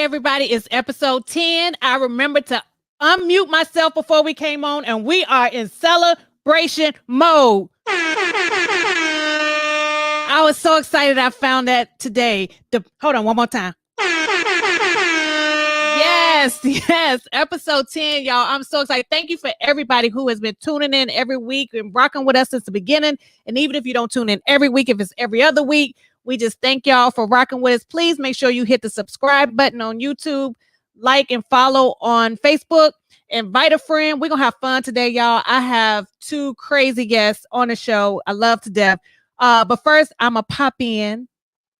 everybody. It's episode 10. I remembered to unmute myself before we came on, and we are in celebration mode. I was so excited I found that today. Hold on one more time. Yes, episode 10, y'all. I'm so excited. Thank you for everybody who has been tuning in every week and rocking with us since the beginning. And even if you don't tune in every week, if it's every other week, we just thank y'all for rocking with us. Please make sure you hit the subscribe button on YouTube, like and follow on Facebook, invite a friend. We're going to have fun today, y'all. I have two crazy guests on the show. I love to death. But first, I'm going to pop in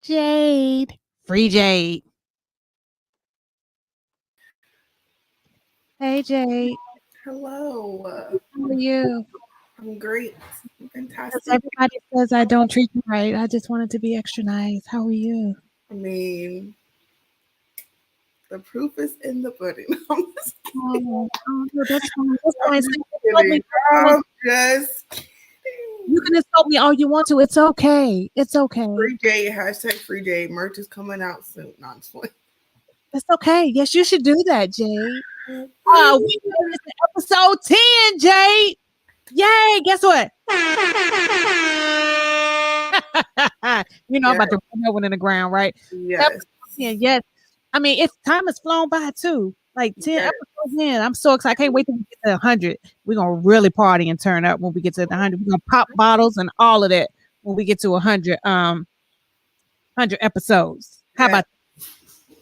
Jade. Free Jade. Hey, Jade. Hello. How are you? I'm great. Fantastic. Everybody says I don't treat you right. I just wanted to be extra nice. How are you? I mean, the proof is in the pudding. That's fine. I'm just kidding. You can insult me all you want to. It's okay. It's okay. Free J, hashtag Free J. Merch is coming out soon. No, it's okay. Yes, you should do that, Jade. We made it to episode 10, Jade. Yay! Guess what? You know, I'm about to put that one in the ground, right? Yes. Yes. I mean, time has flown by too. Like 10 episodes in. I'm so excited. I can't wait till we get to 100. We're going to really party and turn up when we get to the 100. We're going to pop bottles and all of that when we get to 100 episodes. How about that?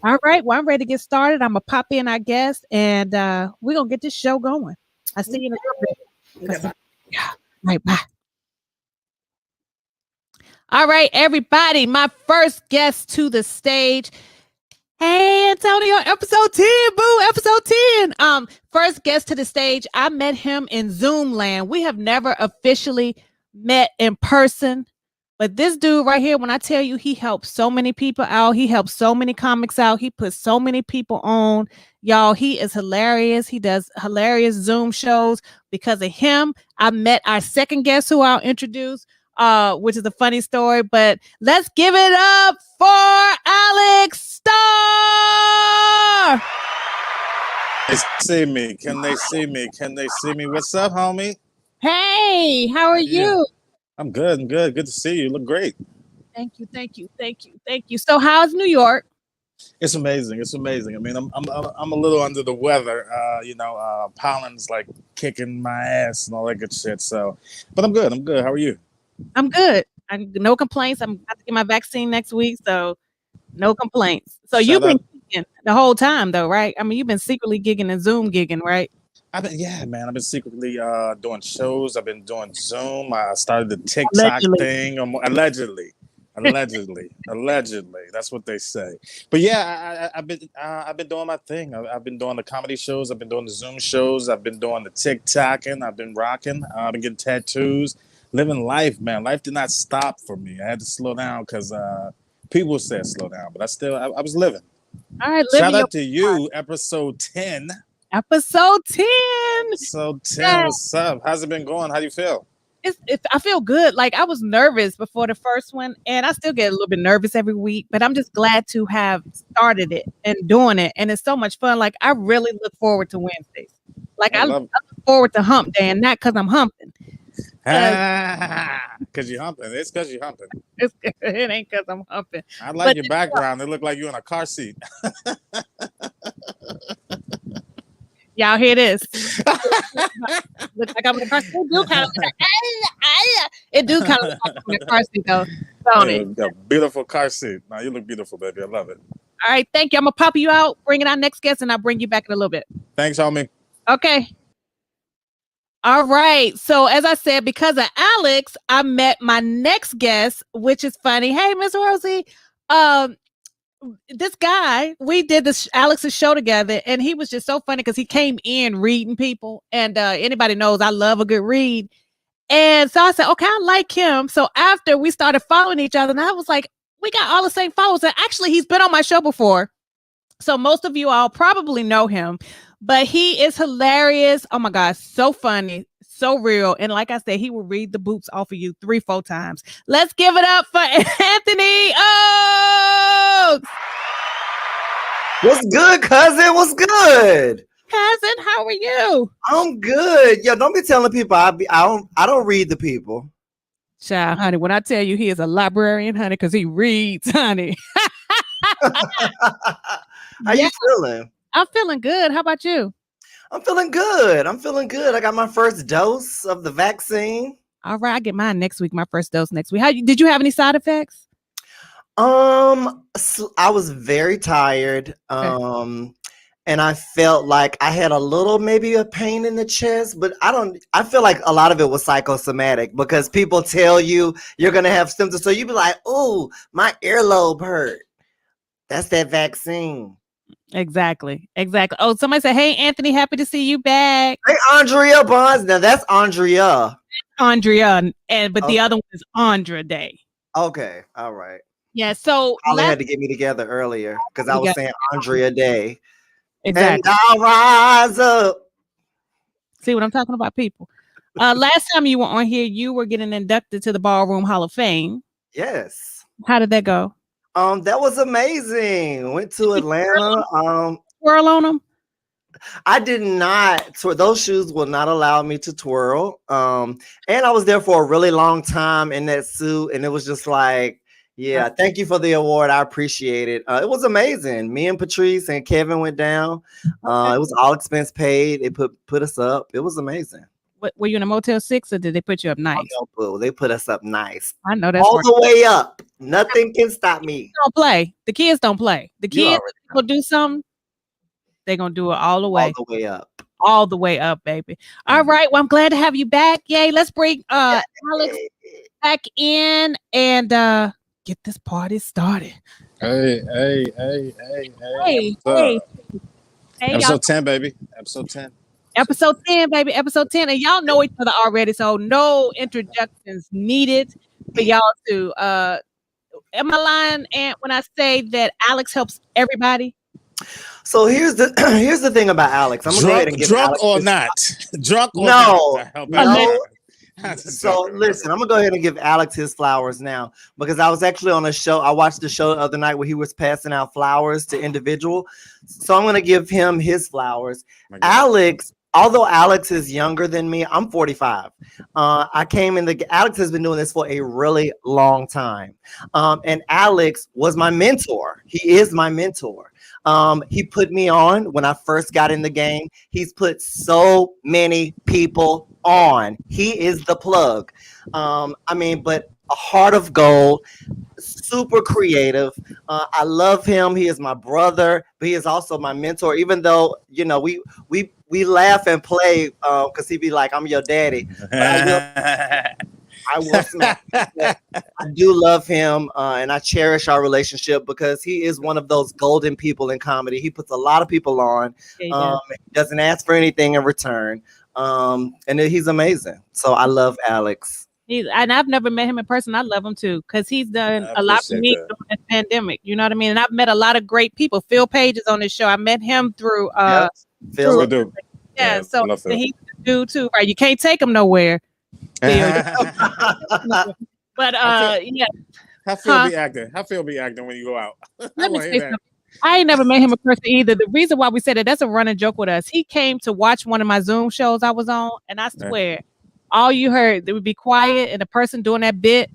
All right. Well, I'm ready to get started. I'm going to pop in our guest and we're going to get this show going. I'll see you in a little bit. Yeah. Right. Bye. All right, everybody. My first guest to the stage. Hey, Antonio, episode 10, boo, episode 10. First guest to the stage. I met him in Zoom land. We have never officially met in person, but this dude right here, when I tell you he helps so many people out, he helps so many comics out, he puts so many people on. Y'all, he is hilarious. He does hilarious Zoom shows. Because of him, I met our second guest who I'll introduce, which is a funny story, but let's give it up for Alexx Starr. They see me. Can they see me? Can they see me? What's up, homie? Hey, how are you? I'm good. I'm good. Good to see you. You look great. Thank you. So how's New York? It's amazing. It's amazing. I mean, I'm a little under the weather. Pollen's like kicking my ass and all that good shit. So, but I'm good. I'm good. How are you? I'm good. No complaints. I'm about to get my vaccine next week, so no complaints. So you've been gigging the whole time, though, right? I mean, you've been secretly gigging and Zoom gigging, right? I've been secretly doing shows. I've been doing Zoom. I started the TikTok thing. Allegedly. That's what they say. But yeah, I've been doing my thing. I've been doing the comedy shows. I've been doing the Zoom shows. I've been doing the TikToking. I've been rocking. I've been getting tattoos. Living life, man. Life did not stop for me. I had to slow down because people said slow down, but I was living. All right, shout out to you, episode 10. Episode 10. Episode 10. Yes. What's up? How's it been going? How do you feel? I feel good. Like I was nervous before the first one, and I still get a little bit nervous every week, but I'm just glad to have started it and doing it. And it's so much fun. Like I really look forward to Wednesdays. Like I look forward to hump day, and not because I'm humping. Because you're humping. It's because you're humping. It ain't because I'm humping. I like your background. It look like you're in a car seat. Y'all hear this? Look like I'm in a car seat. It do kind of look like I'm in a car seat, though. Don't it? A beautiful car seat. No, you look beautiful, baby. I love it. All right, thank you. I'm gonna pop you out, bring in our next guest, and I'll bring you back in a little bit. Thanks, homie. Okay. All right. So as I said, because of Alexx, I met my next guest, which is funny. Hey, Miss Rosie. This guy, we did this Alexx's show together, and he was just so funny because he came in reading people, and anybody knows I love a good read. And so I said, okay, I like him. So after we started following each other, and I was like, we got all the same followers. And actually, he's been on my show before. So most of you all probably know him, but he is hilarious. Oh my gosh, so funny, so real. And like I said, he will read the boots off of you 3-4 times. Let's give it up for Anthony Oaks. What's good, cousin? What's good? Cousin, how are you? I'm good. Yo, don't be telling people I don't read the people. Child, honey, when I tell you he is a librarian, honey, because he reads, honey. How you feeling? I'm feeling good. How about you? I'm feeling good. I got my first dose of the vaccine. All right, I get mine next week. My first dose next week. Did you have any side effects? I was very tired. And I felt like I had a little maybe a pain in the chest, but I feel like a lot of it was psychosomatic because people tell you you're gonna have symptoms. So you be like, oh, my earlobe hurt. That's that vaccine. Exactly. Oh, somebody said, hey, Anthony, happy to see you back. Hey, Andrea Bonds. Now that's Andrea. But the other one is Andra Day. Okay. All right. Yeah. So Holly had to get me together earlier because I was saying Andrea Day. Exactly. And I'll rise up. See what I'm talking about, people? Last time you were on here, you were getting inducted to the Ballroom Hall of Fame. Yes. How did that go? That was amazing. Went to Atlanta. Twirl on them? I did not. Those shoes will not allow me to twirl. And I was there for a really long time in that suit, and it was just like, yeah, thank you for the award. I appreciate it. It was amazing. Me and Patrice and Kevin went down. It was all expense paid. They put us up. It was amazing. Were you in a Motel 6 or did they put you up nice? Oh, they put us up nice. I know that's all the way up. Nothing can stop me. Don't play. The kids don't play. The kids will do something. They're gonna do it all the way. All the way up. All the way up, baby. All right. Well, I'm glad to have you back. Yay. Let's bring Alexx back in and get this party started. Hey. Episode 10, baby. Episode 10. Episode 10, baby. Episode 10. And y'all know each other already, so no introductions needed for y'all to am I lying, Aunt, when I say that Alexx helps everybody? So here's the thing about Alexx. I'm gonna go ahead and give drunk Alexx or not. Drunk or not. No. So listen, I'm gonna go ahead and give Alexx his flowers now because I was actually on a show. I watched the show the other night where he was passing out flowers to individual. So I'm gonna give him his flowers. Alexx, although Alexx is younger than me, I'm 45. Alexx has been doing this for a really long time. And Alexx was my mentor. He is my mentor. He put me on when I first got in the game. He's put so many people on. He is the plug. But a heart of gold, super creative. I love him. He is my brother, but he is also my mentor. Even though we laugh and play because he'd be like, "I'm your daddy." I will smack him. I do love him, and I cherish our relationship because he is one of those golden people in comedy. He puts a lot of people on. He doesn't ask for anything in return, and he's amazing. So I love Alexx. And I've never met him in person. I love him too because he's done a lot for me during this pandemic. You know what I mean? And I've met a lot of great people. Phil Page is on this show. I met him through Phil. So he's a dude too, right? You can't take him nowhere. But How Phil be acting? How Phil be acting when you go out? Let me say something. I ain't never met him in person either. The reason why we said that's a running joke with us. He came to watch one of my Zoom shows I was on, and I swear, all you heard, they would be quiet, and the person doing that bit,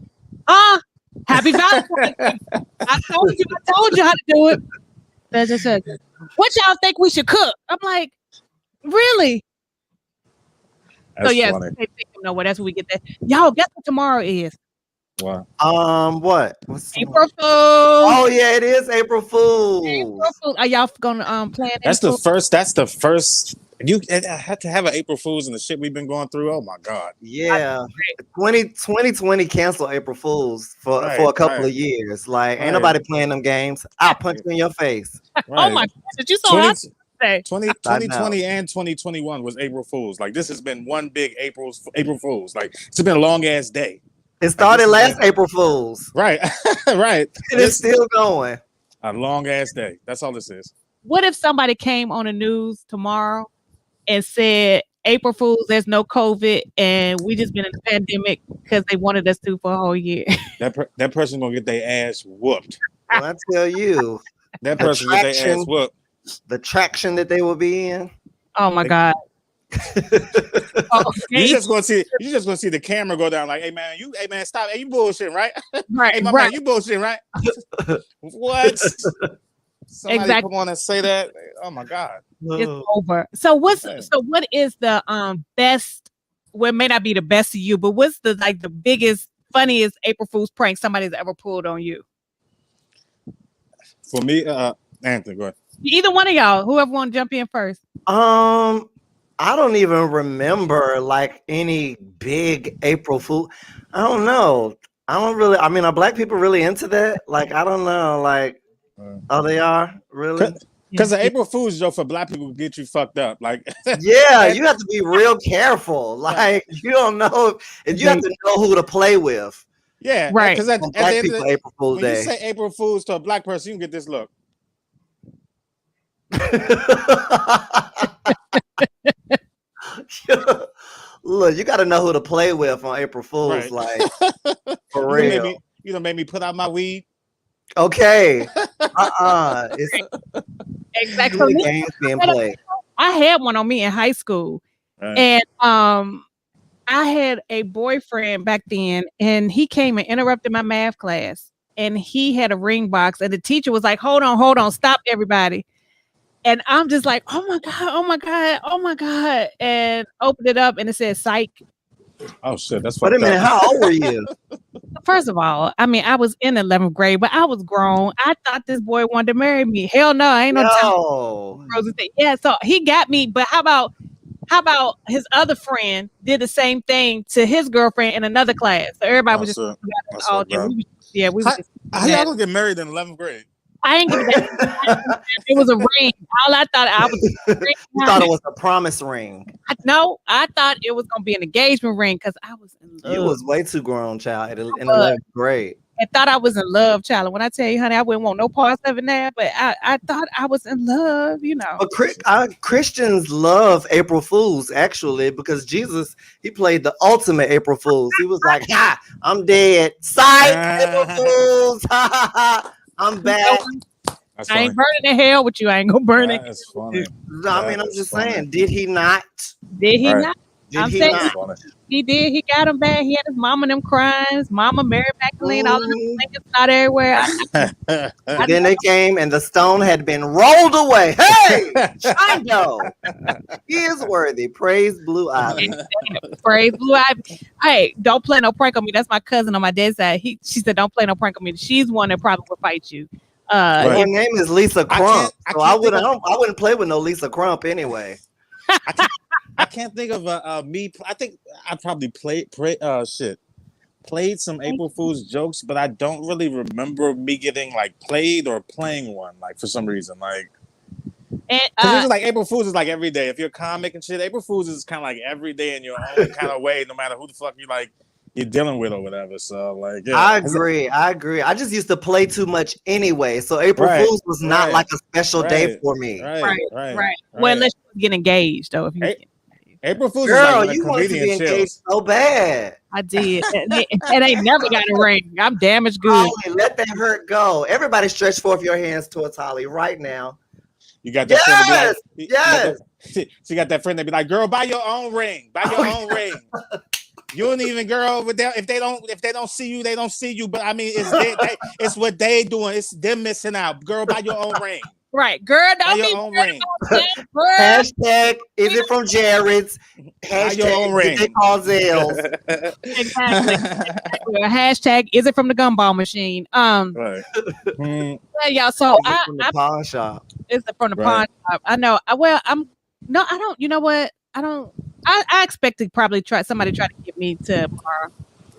happy Valentine's Day. I told you how to do it. That's just it. What y'all think we should cook? I'm like, really? That's funny. That's what we get that. Y'all, guess what tomorrow is? What? What? April Fool's. Oh yeah, it is April Fool's. April Fool's. Are y'all gonna plan? That's the first. You had to have an April Fool's and the shit we've been going through. Oh my God. Yeah. 2020 canceled April Fool's for a couple of years. Like ain't nobody playing them games. I'll punch you in your face. Oh my God. Did you saw 2020 and 2021 was April Fool's. Like this has been one big April Fool's. Like it's been a long ass day. It started last April Fool's. Right. Right. It's still going. A long ass day. That's all this is. What if somebody came on the news tomorrow and said, April Fool's, there's no COVID, and we just been in the pandemic because they wanted us to for a whole year? That person gonna get their ass whooped. Well, I tell you. That person get their ass whooped. the traction that they will be in. Oh my God. You just gonna see the camera go down like, hey man, stop. Hey, you bullshitting, right? Right, Hey, my man, you bullshitting, right? What? Somebody Exactly. come on and say that. Oh my God. It's over. So what is the best, well, it may not be the best to you, but what's the the biggest, funniest April Fool's prank somebody's ever pulled on you? For me, Anthony, go ahead. Either one of y'all, whoever want to jump in first. I don't even remember like any big April Fool. I don't know. I don't really. I mean, are black people really into that? Like, I don't know. Like, oh, they are really. Because the April Fool's joke for black people get you fucked up. Like, yeah, you have to be real careful. Like, you don't know if you have to know who to play with. Yeah, right. Because at the end of the April Fool's when Day. you say April Fool's to a black person, you can get this look. Look, you got to know who to play with on April Fool's, right. like for real. You made me put out my weed. Okay. It's exactly. games being played. I had one on me in high school, and I had a boyfriend back then, and he came and interrupted my math class, and he had a ring box, and the teacher was like, hold on, stop everybody. And I'm just like, oh my God. And opened it up and it said psych. Oh shit, that's fucked up. Wait a minute, how old were you? First of all, I mean, I was in 11th grade, but I was grown. I thought this boy wanted to marry me. Hell no, I ain't no time. Yeah, so he got me, but how about his other friend did the same thing to his girlfriend in another class? So everybody was just all there. How y'all gonna get married in 11th grade? I ain't give it that. It was a ring. All I thought you thought it was a promise ring. I thought it was gonna be an engagement ring because I was in love. You was way too grown, child, in 11th grade. I thought I was in love, child. And when I tell you, honey, I wouldn't want no parts of it now, but I thought I was in love, you know. But Christians love April Fools, actually, because Jesus, he played the ultimate April Fools. He was like, ha, I'm dead. Psych, April Fools. Ha, ha, ha. I'm back. I ain't burning in hell with you. I ain't gonna burn it. That's funny. I mean, I'm just saying, did he not? Did he not? Did he not? He did. He got him back. He had his mama them crying. His mama Mary Magdalene, all of them things out everywhere. Then they came and the stone had been rolled away. Hey, I know. He is worthy. Praise Blue Ivy. Praise Blue Ivy. Hey, don't play no prank on me. That's my cousin on my dad's side. She said, don't play no prank on me. She's one that probably will fight you. Her name is Lisa Crump. I wouldn't play with no Lisa Crump anyway. I can't think of me. I think I probably played some April Fool's jokes, but I don't really remember me getting like played or playing one, like for some reason, like. Because it's like April Fool's is like every day. If you're a comic and shit, April Fool's is kind of like every day in your own kind of way, no matter who the fuck you're dealing with or whatever. So like, yeah. I agree. I just used to play too much anyway, so April Fool's was not like a special day for me. Right. Well, unless you get engaged, though. If you April Fool's girl, is like you wanted to be engaged so bad. I did. And they never got a ring. I'm damaged good. Holly, let that hurt go. Everybody stretch forth your hands towards Holly right now. You got that friend that be like, yes. She got that friend that be like, girl, buy your own ring. Buy your own ring. You don't even, girl, if they don't see you, they don't see you. But I mean, it's what they doing. It's them missing out. Girl, buy your own ring. Right, girl, don't buy your own ring. Hashtag is it from Jared's? Hashtag your own ring. They call Zales. Exactly. Hashtag is it from the gumball machine? Right. Yeah, y'all. So from the pawn shop. Is it from the pawn shop? I know. I don't. You know what? I expect to probably somebody try to get me tomorrow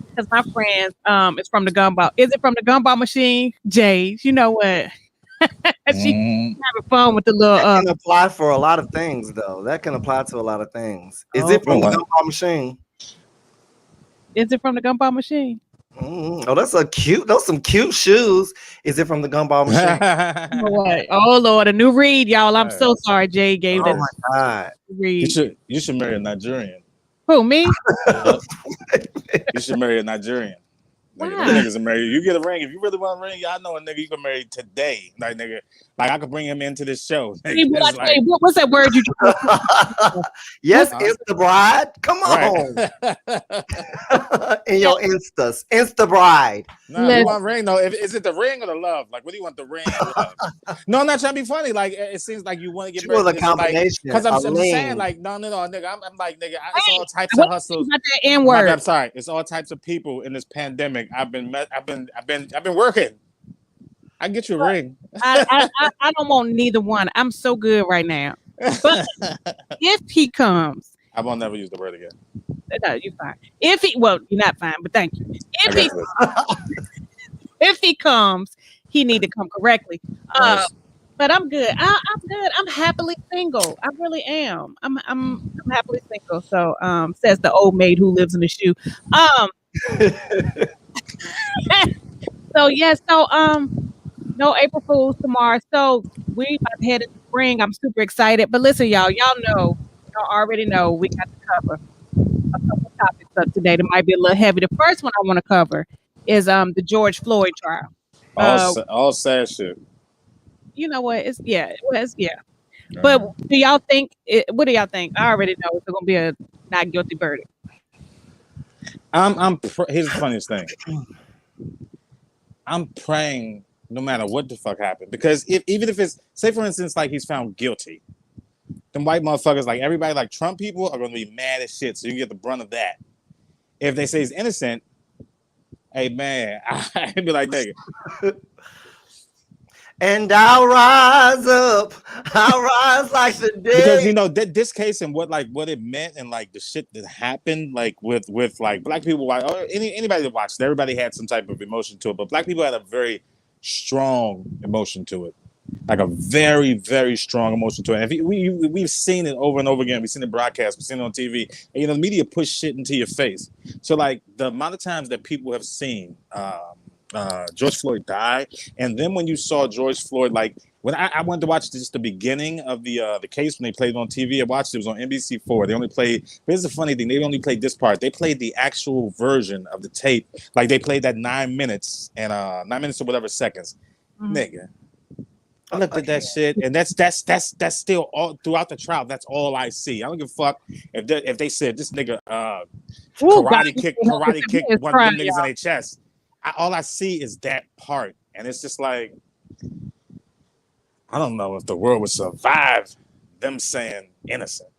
because my friends is from the gumball. Is it from the gumball machine? Jade, you know what? She having fun with the little. That can apply for a lot of things, though. That can apply to a lot of things. Is it from the gumball machine? Is it from the gumball machine? Oh, those some cute shoes. Is it from the gumball machine? What? Oh Lord, a new read, y'all. I'm so sorry, Jay gave that. Oh my God. Read. You should marry a Nigerian. Who, me? You should marry a Nigerian. Nigga, Why? them niggas are married. You get a ring. If you really want a ring, y'all know a nigga you can marry today. Like, nigga, like I could bring him into this show. Hey, Nigga, what it's like, what's that word you just Yes, Huh? Insta bride. Come on. right. In your Instas. Insta bride. Nah, if you want ring, though, is it the ring or the love? Like, what do you want, the ring or love? No, I'm not trying to be funny. Like, it seems like you want to get She married. was a Is it like, combination. because I'm just saying, lean. like, no, nigga. I'm like, nigga, it's all types what of hustles. about that N My bad, word? I'm sorry. It's all types of people in this pandemic. I've been working. I get you a ring. I don't want neither one. I'm so good right now. But if he comes, I won't never use the word again. no, you're fine. If he, well, you're not fine, but thank you. I guess it If he comes, he need to come correctly. is. But I'm good. I'm good. I'm happily single. I really am. I'm happily single. So says the old maid who lives in the shoe. So yeah, no April Fools tomorrow. So we about to head into spring. I'm super excited. But listen, y'all already know we got to cover a couple topics up today that might be a little heavy. The first one I want to cover is the George Floyd trial. All sad shit. You know what? It's yeah. But do y'all think? What do y'all think? I already know it's gonna be a not guilty verdict. Here's the funniest thing. I'm praying no matter what the fuck happened, because even if it's, say for instance, like he's found guilty, them white motherfuckers, like everybody, like Trump people, are gonna be mad as shit. So you get the brunt of that. If they say he's innocent, hey man, I'd be like, nigga. And I'll rise up. I'll rise like the day. Because you know this case and what it meant and like the shit that happened, like with like black people, or anybody that watched, everybody had some type of emotion to it, but black people had a very strong emotion to it, like a very, very strong emotion to it. And we've seen it over and over again. We've seen it broadcast, we've seen it on TV. And, you know, the media push shit into your face. So like the amount of times that people have seen George Floyd die, and then when you saw George Floyd, like when I went to watch just the beginning of the case when they played it on TV, I watched it was on NBC4. They only played, but here's the funny thing, they only played this part. They played the actual version of the tape, like they played that 9 minutes and 9 minutes or whatever seconds. Nigga, I looked at that shit, and that's still all throughout the trial. That's all I see. I don't give a fuck if they said this nigga karate kick one of them niggas in their chest. All I see is that part, and it's just like, I don't know if the world would survive them saying innocent.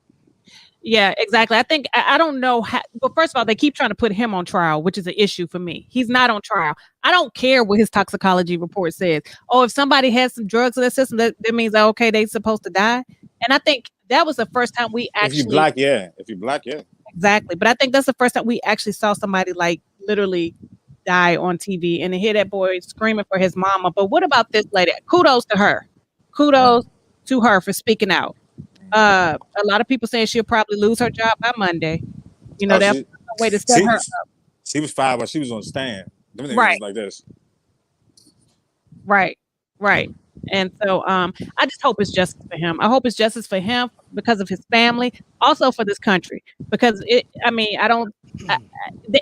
Yeah, exactly. I think I don't know how. But first of all, they keep trying to put him on trial, which is an issue for me. He's not on trial. I don't care what his toxicology report says. Oh, if somebody has some drugs in their system, that means that, okay, they're supposed to die. And I think that was the first time we actually. If you black, yeah. Exactly. But I think that's the first time we actually saw somebody like literally die on TV, and to hear that boy screaming for his mama. But what about this lady? Kudos to her. Kudos to her for speaking out. A lot of people saying she'll probably lose her job by Monday. You know, that's a way to set her up. She was fired while she was on the stand. Them niggas Right. was like this. Right. And so I just hope it's justice for him. I hope it's justice for him because of his family, also for this country. Because there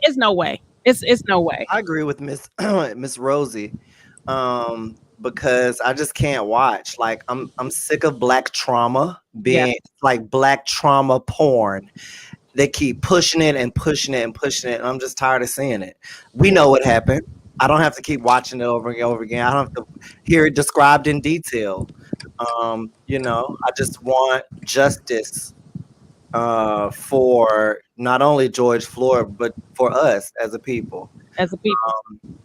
is no way. It's no way. I agree with Miss Rosie, because I just can't watch. Like I'm sick of black trauma being like black trauma porn. They keep pushing it and pushing it and pushing it. And I'm just tired of seeing it. We know what happened. I don't have to keep watching it over and over again. I don't have to hear it described in detail. You know, I just want justice for not only George Floyd, but for us as a people.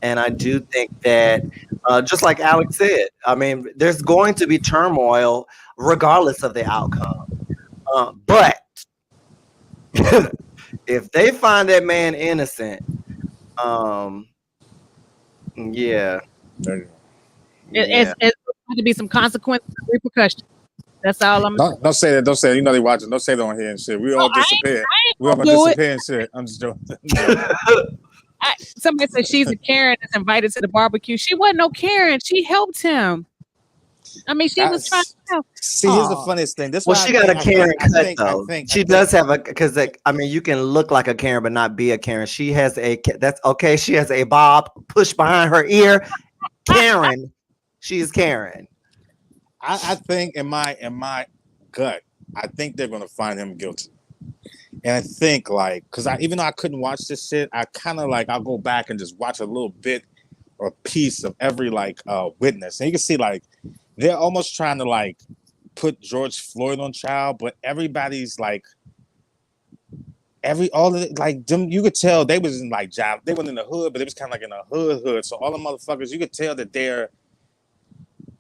And I do think that, just like Alexx said, I mean, there's going to be turmoil regardless of the outcome. But if they find that man innocent, it's going to be some consequences and repercussions. That's all I'm saying. Don't say that. Don't say that. You know they watching. Don't say that on here and shit. We all disappear. We all disappear and shit. I'm just joking. Somebody said she's a Karen that's invited to the barbecue. She wasn't no Karen. She helped him. I mean, she was trying to. See, here's the funniest thing. This Well, why she got a Karen cut though. She does have a because I mean, you can look like a Karen but not be a Karen. She has that's okay. She has a bob pushed behind her ear. Karen, she is Karen. I think in my gut, I think they're gonna find him guilty. And I think like, cause even though I couldn't watch this shit, I kind of like I'll go back and just watch a little bit or piece of every like witness, and you can see like they're almost trying to like put George Floyd on trial, but everybody's like all of it, like them, you could tell they was in like job, they weren't in the hood, but it was kind of like in a hood. So all the motherfuckers, you could tell that their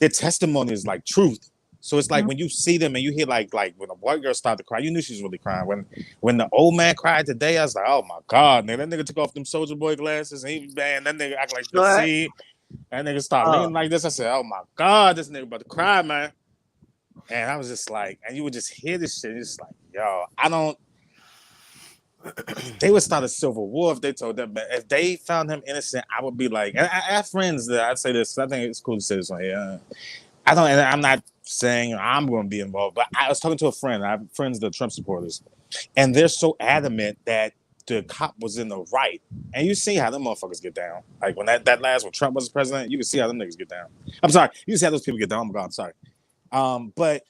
testimony is like truth. So it's like when you see them and you hear like when a white girl started to cry, you knew she was really crying. When the old man cried today, I was like, oh my God, man, that nigga took off them Soldier Boy glasses and he man, that nigga act like the sea. That nigga started leaning like this. I said, oh my God, this nigga about to cry, man. And I was just like, and you would just hear this shit. It's like, yo, they would start a civil war if they told them. But if they found him innocent, I would be like, and I have friends that I'd say this. I think it's cool to say this on here. And I'm not saying I'm going to be involved, but I was talking to a friend. I have friends that are Trump supporters, and they're so adamant that the cop was in the right. And you see how them motherfuckers get down. Like when when Trump was president, you can see how them niggas get down. I'm sorry, you can see how those people get down. Oh my God, I'm sorry. But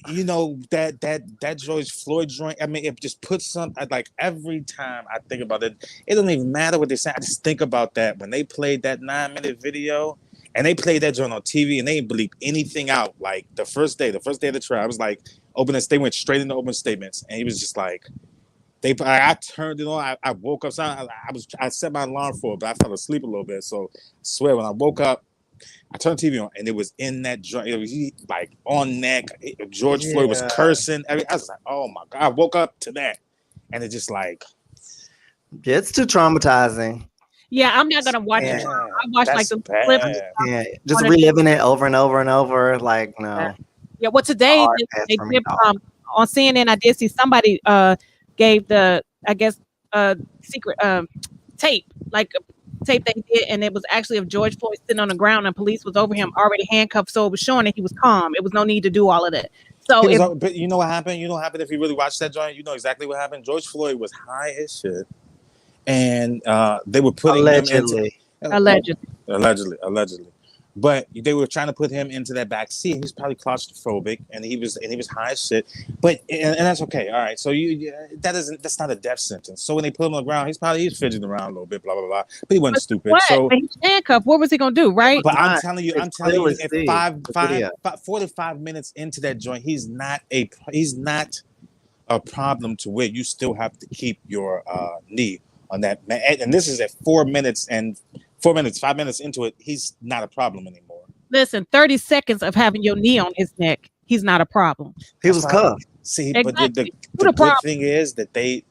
you know that George Floyd joint. I mean, it just puts some like every time I think about it, it doesn't even matter what they say. I just think about that when they played that 9-minute video. And they played that joint on TV, and they didn't bleep anything out. Like the first day of the trial, I was like, they went straight into open statements, and he was just like, I turned it on. I woke up. I set my alarm for it, but I fell asleep a little bit. So I swear, when I woke up, I turned the TV on, and it was in that joint. It was like on neck. George Floyd was cursing. I was like, oh my God! I woke up to that, and it's just like, it's too traumatizing. Yeah, I'm not gonna watch it. I watched like the clips. Yeah, just reliving it over and over and over. Like no. Yeah. Well, today they did, on CNN. I did see somebody gave the secret tape, like a tape they did, and it was actually of George Floyd sitting on the ground, and police was over him already handcuffed, so it was showing that he was calm. It was no need to do all of that. So, but you know what happened? You know what happened if you really watched that joint? You know exactly what happened. George Floyd was high as shit. And they were putting allegedly. But they were trying to put him into that back seat. He's probably claustrophobic, and he was high as shit. But and that's okay. All right. So that's not a death sentence. So when they put him on the ground, he's fidgeting around a little bit, blah blah blah. But he wasn't stupid. What? So but he's handcuffed. What was he gonna do? Right. But I'm telling you, at 45 minutes into that joint, he's not a problem to where you still have to keep your knee on that man. And this is at 5 minutes into it, he's not a problem anymore. Listen, 30 seconds of having your knee on his neck, he's not a problem. He was cuffed. See, exactly. But the good thing is that they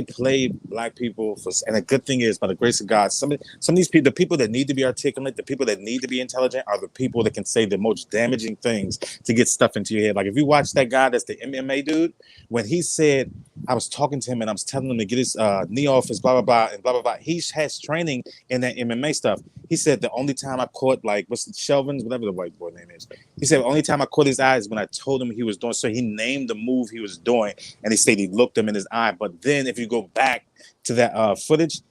play black people and the good thing is, by the grace of God, some of these people, the people that need to be articulate, the people that need to be intelligent, are the people that can say the most damaging things to get stuff into your head. Like if you watch that guy, that's the MMA dude, when he said, I was talking to him and I was telling him to get his knee off his blah blah blah and blah blah blah. He has training in that MMA stuff. He said the only time I caught what's the Shelvin's, whatever the white boy name is. He said the only time I caught his eyes when I told him he was doing. So he named the move he was doing, and he said he looked him in his eye. But then if you go back to that footage,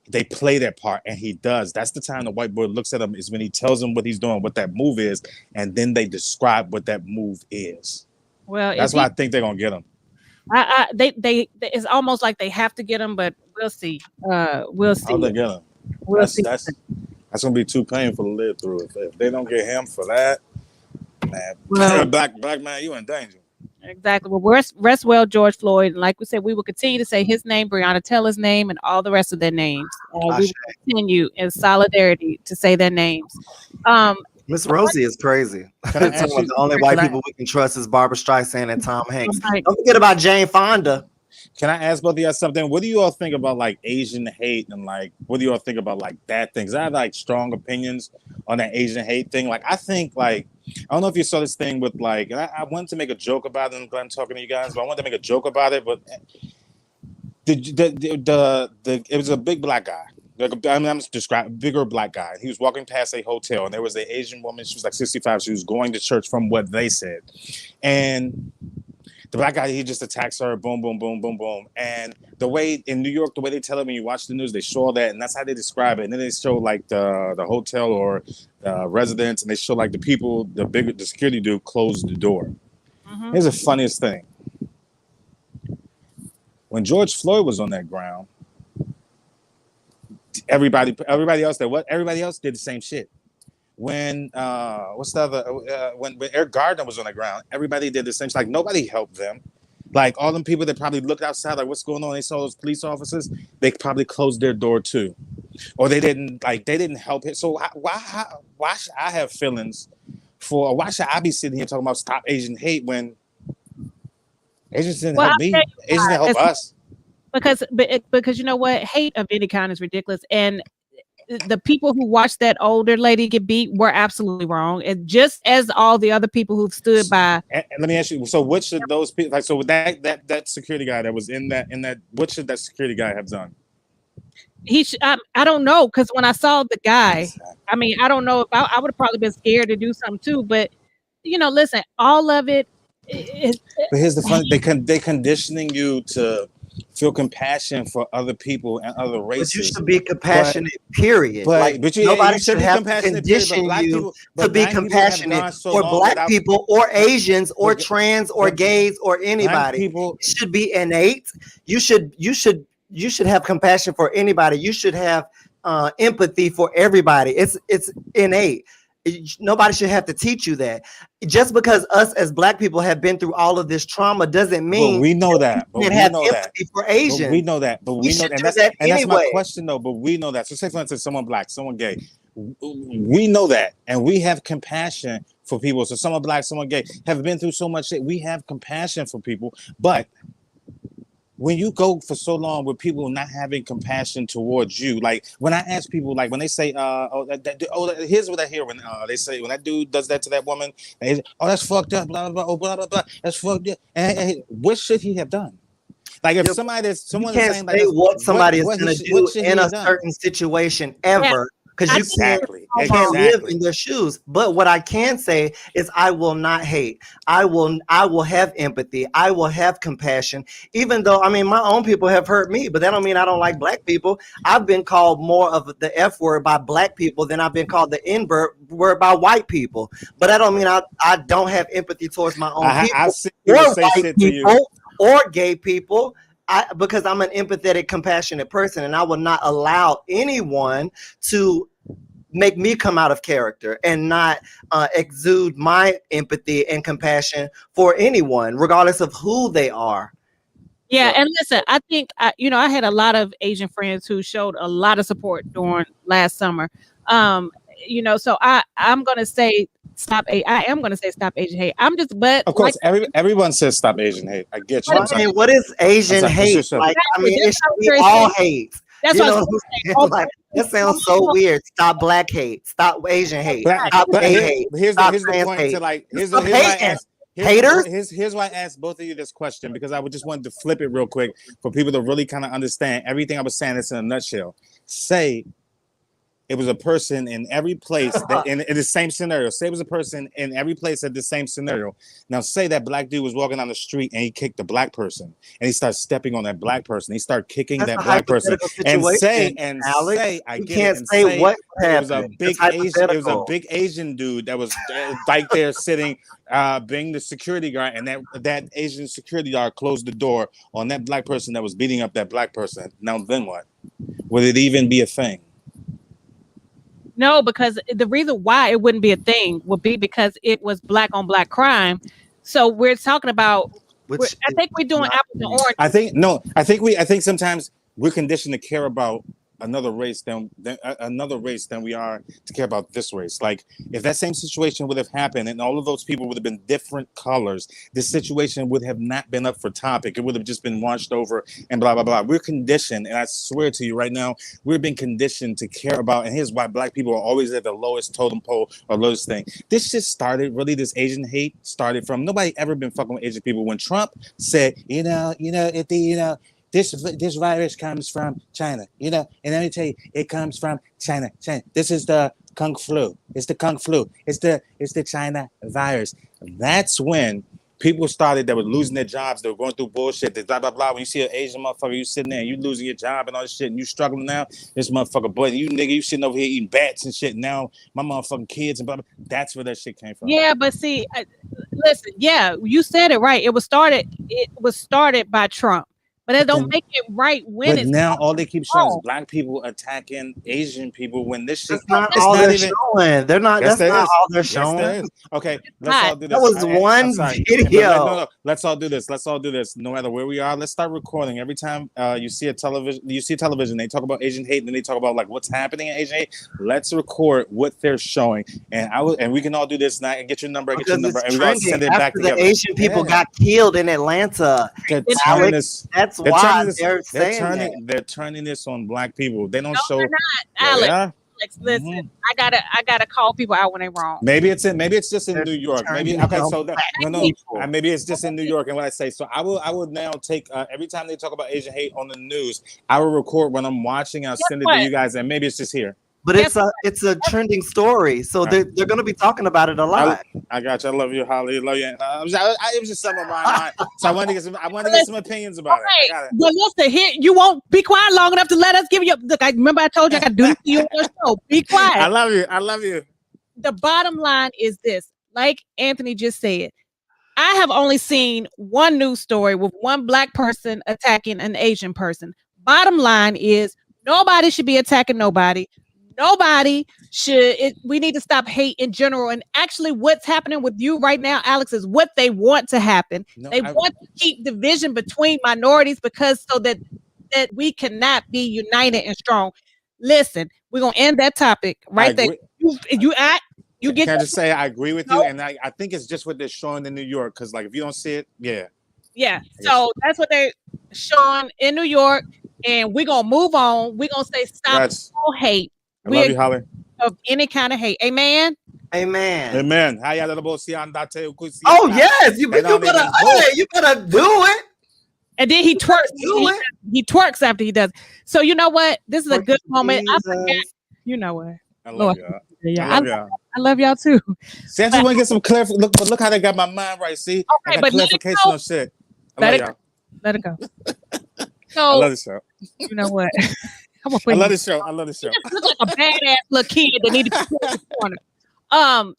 they play that part, and he does. That's the time the white boy looks at him, is when he tells him what he's doing, what that move is, and then they describe what that move is. Well, that's why I think they're gonna get him. They it's almost like they have to get him, but we'll see. We'll see. How they get him? We'll see. That's gonna be too painful to live through. If they don't get him for that, man, black man, you in danger. Exactly. Well, rest well, George Floyd. And like we said, we will continue to say his name, Breonna Taylor's name, and all the rest of their names. We will continue in solidarity to say their names. Miss Rosie is crazy. The only white people we can trust is Barbara Streisand and Tom Hanks. Right. Don't forget about Jane Fonda. Can I ask both of y'all something? What do you all think about like Asian hate and like what do you all think about like that thing? 'Cause I have like strong opinions on that Asian hate thing. Like I think like I don't know if you saw this thing with like I wanted to make a joke about it. I'm glad I'm talking to you guys, but I wanted to make a joke about it. But it was a big black guy, I'm just describing bigger black guy. He was walking past a hotel, and there was an Asian woman. She was like 65. She was going to church, from what they said, and the black guy, he just attacks her. Boom, boom, boom, boom, boom. And the way in New York, the way they tell it when you watch the news, they show all that, and that's how they describe it. And then they show like the hotel or residence, and they show like the people, the security dude closed the door. Mhm. Here's the funniest thing: when George Floyd was on that ground, everybody else did the same shit. When what's the other when Eric Gardner was on the ground, everybody did the same. Like nobody helped them. Like all them people that probably looked outside, like what's going on? They saw those police officers. They probably closed their door too, or they didn't help it. So why should I have feelings for? Why should I be sitting here talking about stop Asian hate when Asians didn't help me? Asians didn't help us. Because you know what, hate of any kind is ridiculous, and the people who watched that older lady get beat were absolutely wrong, and just as all the other people who stood by. And let me ask you: so, what should those people like? So, with that security guy that was in that, what should that security guy have done? I don't know, because when I saw the guy, I mean, I don't know if I would have probably been scared to do something too. But listen, all of it is. But here's the fun: they conditioning you to feel compassion for other people and other races. But you should be compassionate, period. But nobody should have to condition you to be compassionate for black people or Asians or trans or gays or anybody. It should be innate. You should have compassion for anybody. You should have empathy for everybody. It's innate. Nobody should have to teach you that. Just because us as black people have been through all of this trauma doesn't mean we know that. We have empathy for Asians. We know that. But we know that. And that's my question, though. But we know that. So, say for instance, someone black, someone gay. We know that, and we have compassion for people. So, someone black, someone gay have been through so much shit. We have compassion for people, but when you go for so long with people not having compassion towards you, like when I ask people, like when they say, here's what I hear when they say, when that dude does that to that woman, they say, oh, that's fucked up, blah, blah, blah, oh, blah, blah, blah, that's fucked up. And what should he have done? Like if someone is saying like what somebody is going to do in a certain situation ever. Because you can't live in their shoes. But what I can say is I will not hate. I will have empathy. I will have compassion. Even though, I mean, my own people have hurt me, but that don't mean I don't like black people. I've been called more of the F word by black people than I've been called the N word by white people. But that don't mean I don't have empathy towards my own people or white people or gay people. Because I'm an empathetic, compassionate person, and I will not allow anyone to make me come out of character and not exude my empathy and compassion for anyone, regardless of who they are. Yeah, and listen, I think I had a lot of Asian friends who showed a lot of support during last summer. So I'm gonna say I am going to say stop Asian hate. But of course, everyone says stop Asian hate. I get you. I mean, what is Asian hate? Like, I mean, it should be all hate. That's what I'm like, that sounds so weird. Stop black hate. Stop Asian hate. Stop gay hate. Here's the point hate. to like. Here's why I asked both of you this question, because I would just wanted to flip it real quick for people to really kind of understand everything I was saying. It's in a nutshell. Say it was a person in every place in the same scenario. Say it was a person in every place at the same scenario. Now, say that black dude was walking down the street and he kicked the black person, and he started stepping on that black person. He started kicking that black person, and say, I can't say what happened. It was a big Asian dude that was right there sitting, being the security guard, and that Asian security guard closed the door on that black person that was beating up that black person. Now, then what? Would it even be a thing? No, because the reason why it wouldn't be a thing would be because it was black on black crime. So we're talking about. I think we're doing apples and oranges. I think sometimes we're conditioned to care about another race than we are to care about this race. Like if that same situation would have happened and all of those people would have been different colors, this situation would have not been up for topic. It would have just been washed over and blah, blah, blah. We're conditioned, and I swear to you right now, we're being conditioned to care about, and here's why black people are always at the lowest totem pole or lowest thing. This just started, really, this Asian hate started from, nobody ever been fucking with Asian people. When Trump said, this virus comes from China, you know, and let me tell you, it comes from China. This is the Kung flu. It's the Kung flu. It's the China virus. That's when people started that were losing their jobs. They were going through bullshit. They blah, blah, blah. When you see an Asian motherfucker, you sitting there and you losing your job and all this shit and you struggling now, this motherfucker, boy, you nigga, you sitting over here eating bats and shit. Now my motherfucking kids and blah, blah. That's where that shit came from. Yeah, but see, listen, yeah, you said it right. It was started by Trump. But that don't make it right when but it's now all they keep showing is black people attacking Asian people when this shit. That's not all they're showing. They're not. Yes, that's not all they're yes, showing. there is. Okay, let's all do this. That was one video. No. Let's all do this. Let's all do this. No matter where we are, let's start recording. Every time you see television, they talk about Asian hate, and then they talk about like what's happening in Asian hate. Let's record what they're showing, and we can all do this. And I get your number. I get your number, and we all send it back together. The Asian people got killed in Atlanta. Alex, that's why they're turning this on black people. They don't show. They're not, Alex. Alex, listen, I gotta call people out when they're wrong. Maybe it's just in New York. Maybe okay. So maybe it's just in New York. And what I say, so I will now take every time they talk about Asian hate on the news, I will record when I'm watching. I'll send it to you guys, and maybe it's just here. But it's a trending story, so they're going to be talking about it a lot. I got you. I love you, Holly. Love you. It was just something on my mind, so I wanted to get some opinions about it. I got it. Well, listen, here you won't be quiet long enough to let us give you. Look, I remember I told you I got to do this to you on your show. Be quiet. I love you. I love you. The bottom line is this: like Anthony just said, I have only seen one news story with one black person attacking an Asian person. Bottom line is nobody should be attacking nobody. Nobody should. We need to stop hate in general. And actually, what's happening with you right now, Alex, is what they want to happen. They want to keep division between minorities so that we cannot be united and strong. Listen, we're gonna end that topic right there. You get. Can I just say I agree with you, and I think it's just what they're showing in New York. Because like if you don't see it, yeah. So that's what they're showing in New York, and we're gonna move on. We're gonna say stop all hate. I love you, Holly. Of any kind of hate. Amen. Amen. Oh yes, you better do it. And then he twerks. He twerks after he does. So you know what? This is a good moment. I forget. You know what? I love y'all. Yeah, I love y'all too. See, I just want to get some clarification. Look how they got my mind right. See, I got clarification on shit. Let it go. So I love the show. You know what? I love the show. You just look like a badass little kid that needed to be in the corner.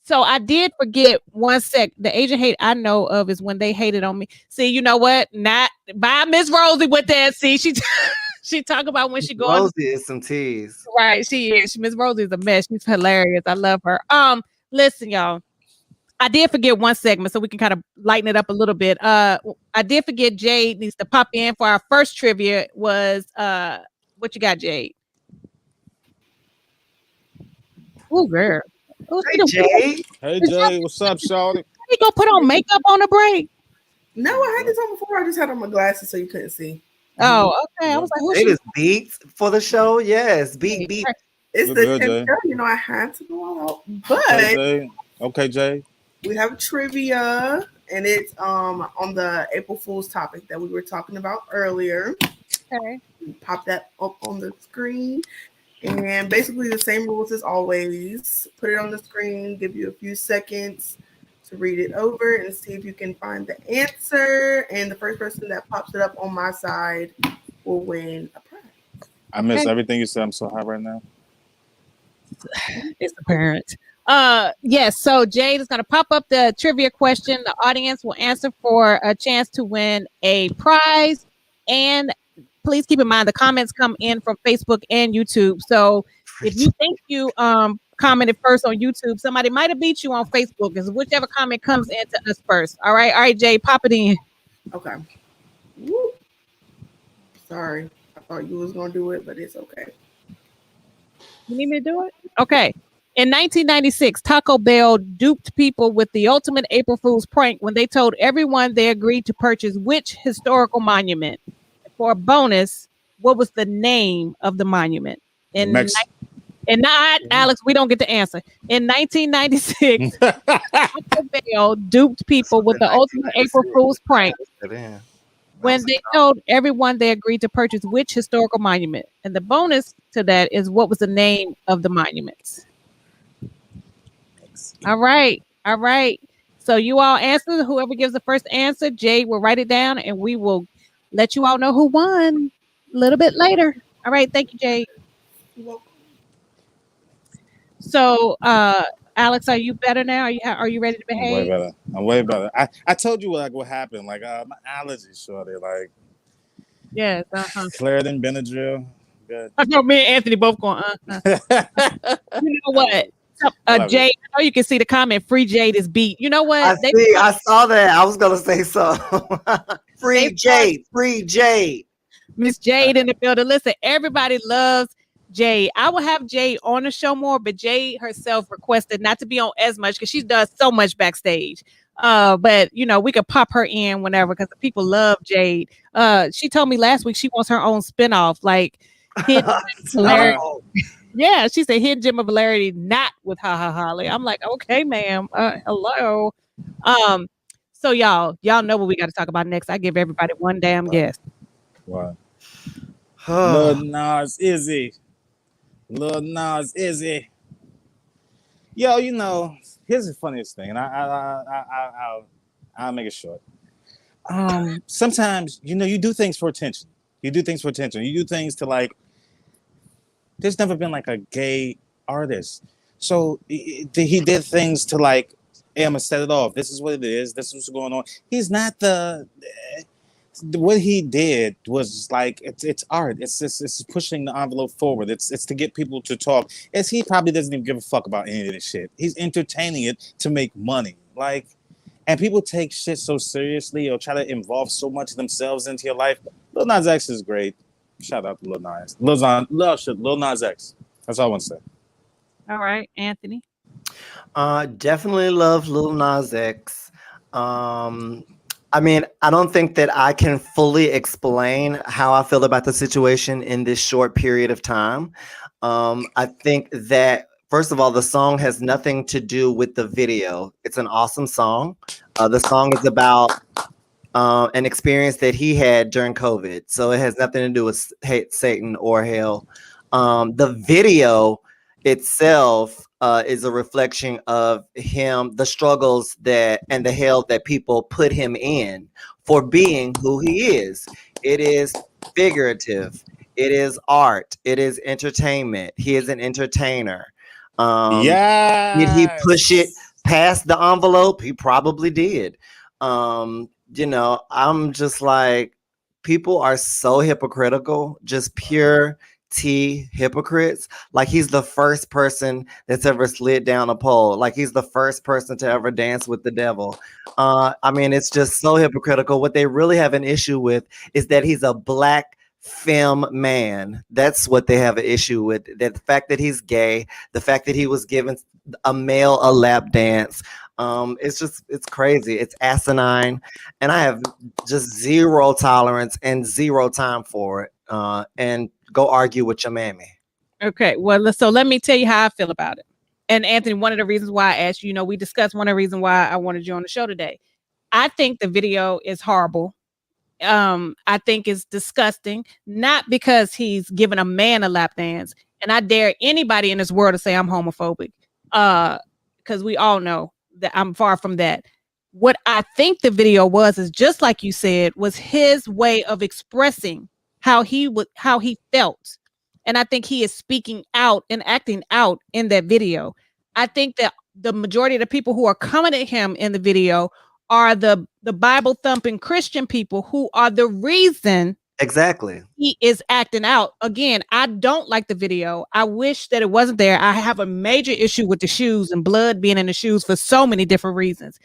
So I did forget one sec. The Asian hate I know of is when they hated on me. See, you know what? Not by Miss Rosie with that. See, she talk about when she goes. Rosie is some tease. Right, she is. Miss Rosie is a mess. She's hilarious. I love her. Listen, y'all. I did forget one segment, so we can kind of lighten it up a little bit. I did forget Jade needs to pop in for our first trivia. Was what you got, Jade? Oh, girl. Hey, Jade. Hey, Jade. What's up, shawty? You gonna put on makeup on the break? No, I had this on before. I just had on my glasses so you couldn't see. Oh, okay. I was like, it is beats for the show. Yes, beat. It's the show. You know, I had to go out, but okay, Jay. We have trivia, and it's on the April Fool's topic that we were talking about earlier. Okay. Pop that up on the screen. And basically the same rules as always. Put it on the screen, give you a few seconds to read it over and see if you can find the answer. And the first person that pops it up on my side will win a prize. I missed everything you said. I'm so high right now. It's apparent. Yes, so Jade is going to pop up the trivia question. The audience will answer for a chance to win a prize. And please keep in mind the comments come in from Facebook and YouTube. So if you think you commented first on YouTube, somebody might have beat you on Facebook, because whichever comment comes into us first. All right, Jay, pop it in. Okay. Woo. Sorry, I thought you was gonna do it, but it's okay. You need me to do it? Okay. In 1996, Taco Bell duped people with the ultimate April Fool's prank when they told everyone they agreed to purchase which historical monument. For a bonus, what was the name of the monument? And not Alex, we don't get the answer. In 1996, Taco Bell duped people with the ultimate April Fool's prank. when they told everyone they agreed to purchase which historical monument. And the bonus to that is what was the name of the monuments. All right. All right. So you all answer. Whoever gives the first answer, Jay will write it down and we will let you all know who won a little bit later. All right. Thank you, Jay. You're welcome. So, Alexx, are you better now? Are you ready to I'm way behave? better. I'm way better. I told you like what happened. Like my allergies, shorty. Like Yes. Claritin, Benadryl. Good. I know me and Anthony both going. You know what? Love Jade, it. I know you can see the comment. Free Jade is beat. You know what? I saw that. I was gonna say so. Free Jade. Miss Jade in the building. Listen, everybody loves Jade. I will have Jade on the show more, but Jade herself requested not to be on as much because she does so much backstage. But you know, we could pop her in whenever because people love Jade. She told me last week she wants her own spinoff, like Hidden Hilarity. Yeah, she said Hidden Gem of Hilarity, not with HaHa. I'm like, okay, ma'am. Hello. So y'all know what we got to talk about next. I give everybody one damn guess. What? Lil Nas Izzy. Lil Nas Izzy. Yo, you know, here's the funniest thing, and I'll make it short. Sometimes, you know, you do things for attention. You do things to like. There's never been like a gay artist, so he did things to like. Hey, I'm gonna set it off. This is what it is. This is what's going on. He's not the. What he did was like it's art. It's pushing the envelope forward. It's to get people to talk. He probably doesn't even give a fuck about any of this shit. He's entertaining it to make money. Like, and people take shit so seriously or try to involve so much of themselves into your life. Lil Nas X is great. Shout out to Lil Nas. Lil Nas X. That's all I want to say. All right, Anthony. Definitely love Lil Nas X. I mean, I don't think that I can fully explain how I feel about the situation in this short period of time. I think that, first of all, the song has nothing to do with the video. It's an awesome song. The song is about an experience that he had during COVID. So it has nothing to do with hate, Satan, or hell. The video itself is a reflection of him, the struggles and the hell that people put him in for being who he is. It is figurative. It is art. It is entertainment. He is an entertainer. Did he push it past the envelope? He probably did. You know, I'm just like, people are so hypocritical, just pure hypocrites. Like, he's the first person that's ever slid down a pole. Like, he's the first person to ever dance with the devil. I mean, it's just so hypocritical. What they really have an issue with is that he's a black femme man. That's what they have an issue with. That the fact that he's gay, the fact that he was given a male a lap dance. It's crazy. It's asinine. And I have just zero tolerance and zero time for it. And go argue with your mammy. Okay, well, so let me tell you how I feel about it. And Anthony, one of the reasons why I asked you, we discussed one of the reasons why I wanted you on the show today. I think the video is horrible. I think it's disgusting, not because he's giving a man a lap dance. And I dare anybody in this world to say I'm homophobic, because we all know that I'm far from that. What I think the video is just like you said, was his way of expressing how he felt. And I think he is speaking out and acting out in that video. I think that the majority of the people who are coming at him in the video are the Bible thumping Christian people who are the reason exactly he is acting out. Again, I don't like the video. I wish that it wasn't there. I have a major issue with the shoes and blood being in the shoes for so many different reasons.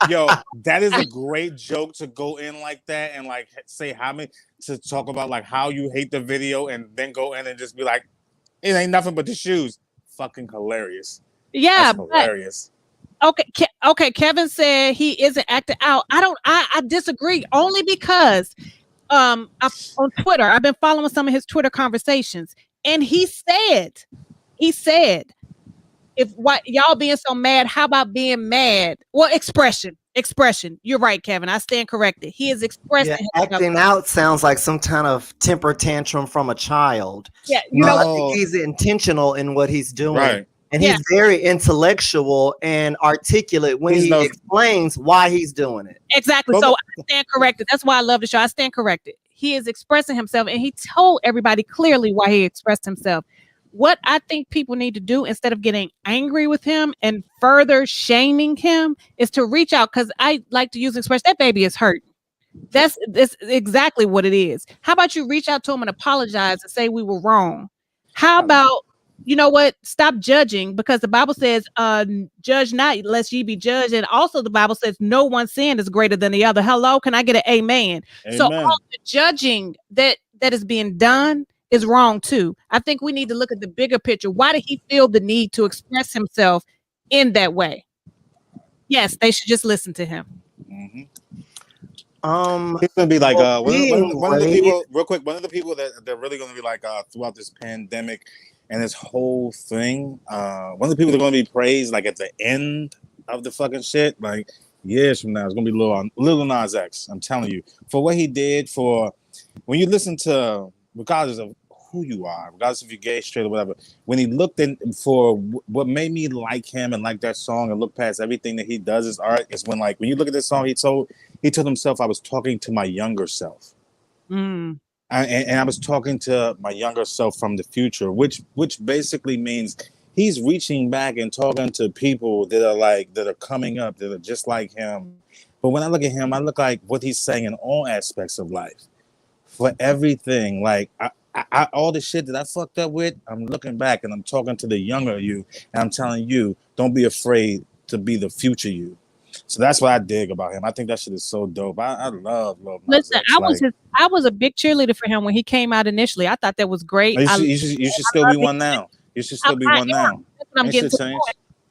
Yo, that is a great joke to go in like that and like say to talk about like how you hate the video and then go in and just be like, it ain't nothing but the shoes. Fucking hilarious. Yeah, that's hilarious. Okay. Kevin said he isn't acting out. I disagree, only because on Twitter, I've been following some of his Twitter conversations, and he said, if what y'all being so mad, how about being mad? Well, expression. expression. You're right, Kevin. I stand corrected. He is expressing himself. Acting out sounds like some kind of temper tantrum from a child. Yeah, you know, I think he's intentional in what he's doing. Right. And he's very intellectual and articulate when he explains why he's doing it. Exactly. So I stand corrected. That's why I love the show. I stand corrected. He is expressing himself, and he told everybody clearly why he expressed himself. What I think people need to do instead of getting angry with him and further shaming him is to reach out, because I like to use the expression, that baby is hurt. That's exactly what it is. How about you reach out to him and apologize and say we were wrong? How about, you know what, stop judging, because the Bible says, judge not lest ye be judged. And also the Bible says no one sin is greater than the other. Hello, can I get an amen? So all the judging that is being done is wrong too. I think we need to look at the bigger picture. Why did he feel the need to express himself in that way? Yes, they should just listen to him. Mm-hmm. He's gonna be like one of the people, real quick. One of the people that they're really gonna be like throughout this pandemic and this whole thing. One of the people that are gonna be praised like at the end of the fucking shit, like years from now, it's gonna be Lil Nas X. I'm telling you, for what he did. For when you listen to, regardless of who you are, regardless if you're gay, straight, or whatever, when he looked in for what made me like him and like that song and look past everything that he does as art is when you look at this song, he told himself, I was talking to my younger self. And I was talking to my younger self from the future, which basically means he's reaching back and talking to people that are coming up, that are just like him. But when I look at him, I look like what he's saying in all aspects of life. For everything, like I all the shit that I fucked up with, I'm looking back and I'm talking to the younger you, and I'm telling you, don't be afraid to be the future you. So that's what I dig about him. I think that shit is so dope. I love Nas Listen, X. I was a big cheerleader for him when he came out initially. I thought that was great. You should still be one now. You should still be one now. That's what I'm getting to the